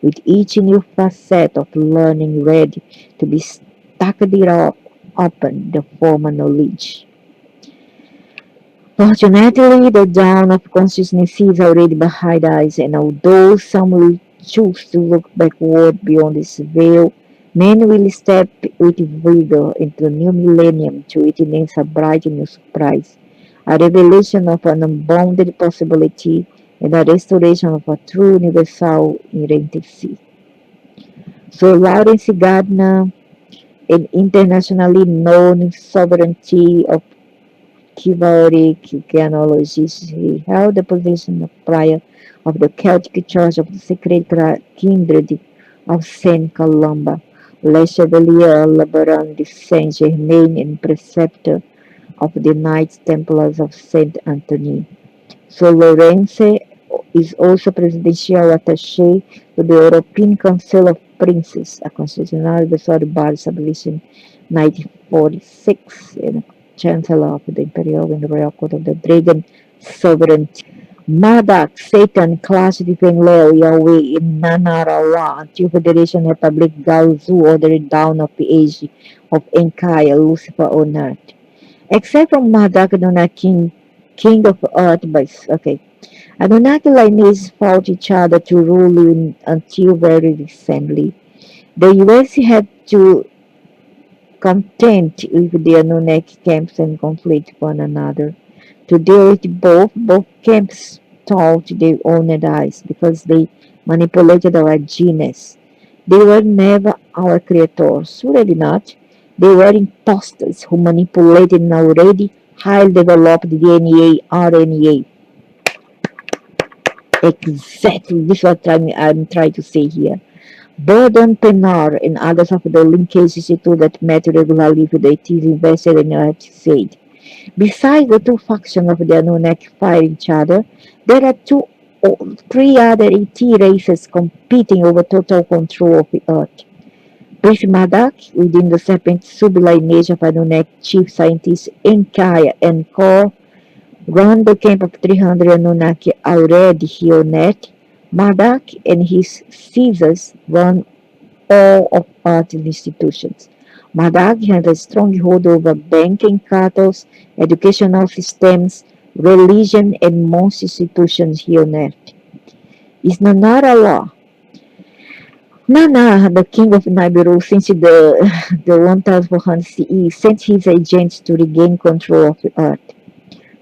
Speaker 1: with each new facet of learning ready to be stacked upon the former knowledge. Fortunately, the dawn of consciousness is already behind us, and although some will choose to look backward beyond this veil, many will step with vigor into the new millennium to witness a bright new surprise, a revelation of an unbounded possibility, and a restoration of a true universal identity. So Lawrence Gardner, an internationally known sovereignty of chivalric genealogies, he held the position of prior of the Celtic Church of the Sacred Kindred of Saint Columba, Le Chevalier Le Baron de Saint Germain, and preceptor of the Knights Templars of Saint Anthony. So Lawrence is also presidential attaché to the European Council of Princes, a constitutional advisory body established in 1946, and Chancellor of the Imperial and Royal Court of the Dragon Sovereignty. Marduk, Satan, Clash defend Leo, Yahweh, in Nanarawa, until Federation Republic Gaozu ordered down of the age of Enki, Lucifer on earth. Except from Marduk, Anunnaki, king of earth, but okay. Anunnaki lineages fought each other to rule until very recently. The US had to contend with the Anunnaki camps and conflict with one another. To deal with both camps thought they owned us because they manipulated our genes. They were never our creators, really not. They were imposters who manipulated an already highly developed DNA, RNA. Exactly, this is what I'm trying to say here. Burden Penar and others of the Linkage Institute that met regularly with the ETs invested in Earth said, besides the two factions of the Anunnaki fighting each other, there are three other ET races competing over total control of the Earth. Prince Madak, within the serpent sublineage of Anunnaki chief scientists Enki and Kor, run the camp of 300 Anunnaki already here on Earth. Madak and his Caesars run all of Earth's institutions. Madak has a strong hold over banking, cattle, educational systems, religion, and most institutions here on Earth. Is Nanar a law? Nana, the king of Nibiru, since the 1400 CE, sent his agents to regain control of the earth.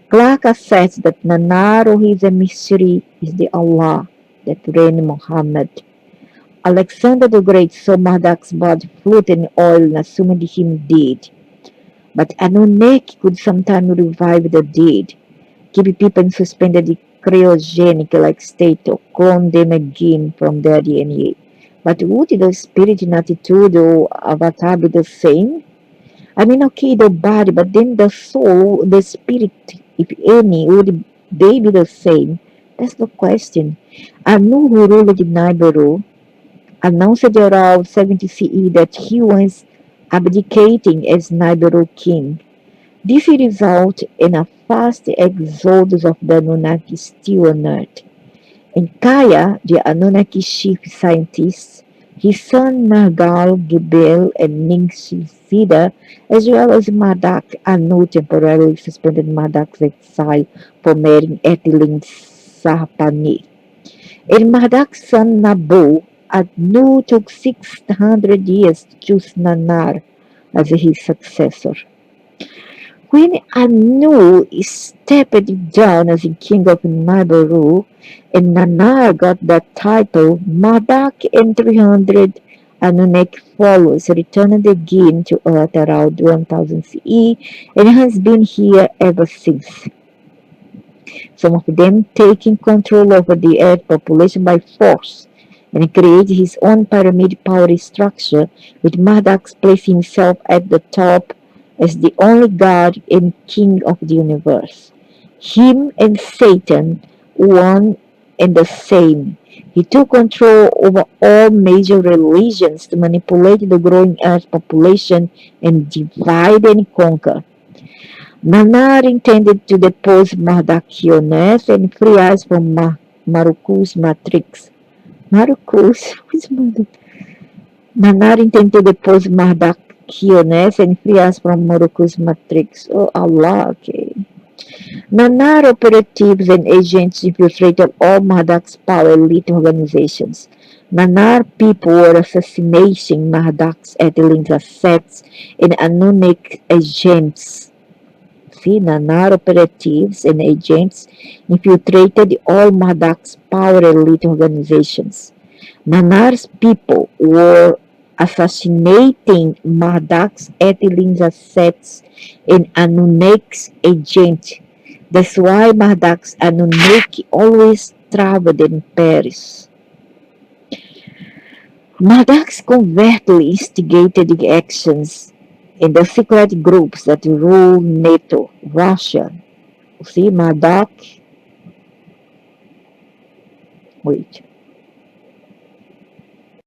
Speaker 1: Clark asserts that Nanar, who is a mystery, is the Allah that reigned Muhammad. Alexander the Great saw Marduk's body float in oil and assumed him dead. But Anunnaki could sometimes revive the dead, keep people in suspended cryogenic-like state or clone them again from their DNA. But would the spirit and attitude or avatar be the same? I mean, okay, the body, but then the soul, the spirit, if any, would they be the same? That's the question. Anu, who ruled Nibiru, announced around 70 CE that he was abdicating as Nibiru king. This resulted in a fast exodus of the Anunnaki still on earth. In Kaya, the Anunnaki chief scientist, his son Nagal, Gebel, and Ningsida, as well as Marduk, Anu temporarily suspended Marduk's exile for marrying Etilin Sahapani. In Marduk's son Nabu, Anu took 600 years to choose Nanar as his successor. When Anu stepped down as the king of Nibiru and Nanar got that title, Marduk and 300 Anunnaki followers returned again to Earth around 1000 CE and has been here ever since. Some of them taking control over the Earth population by force and create his own pyramid power structure, with Marduk placing himself at the top as the only God and King of the universe. Him and Satan, one and the same. He took control over all major religions to manipulate the growing Earth population and divide and conquer. Nanar intended to depose Marduk and free us from Maruku's matrix. Maruku's? Who's Marduk? Nanar intended to depose Marduk and free us from Maruku's matrix. Oh Allah, okay. Nanar operatives and agents infiltrated all Marduk's power elite organizations. Nanar people were assassinating Marduk's Eteling's assets and Anunnaki agents. See, Nanar operatives and agents infiltrated all Marduk's power elite organizations. Nanar's people were assassinating Marduk's Eteling's assets and Anunnaki's agents. That's why Marduk's Anunnaki always traveled in Paris. Marduk's covertly instigated the actions in the secret groups that rule NATO, Russia. See, Marduk, wait,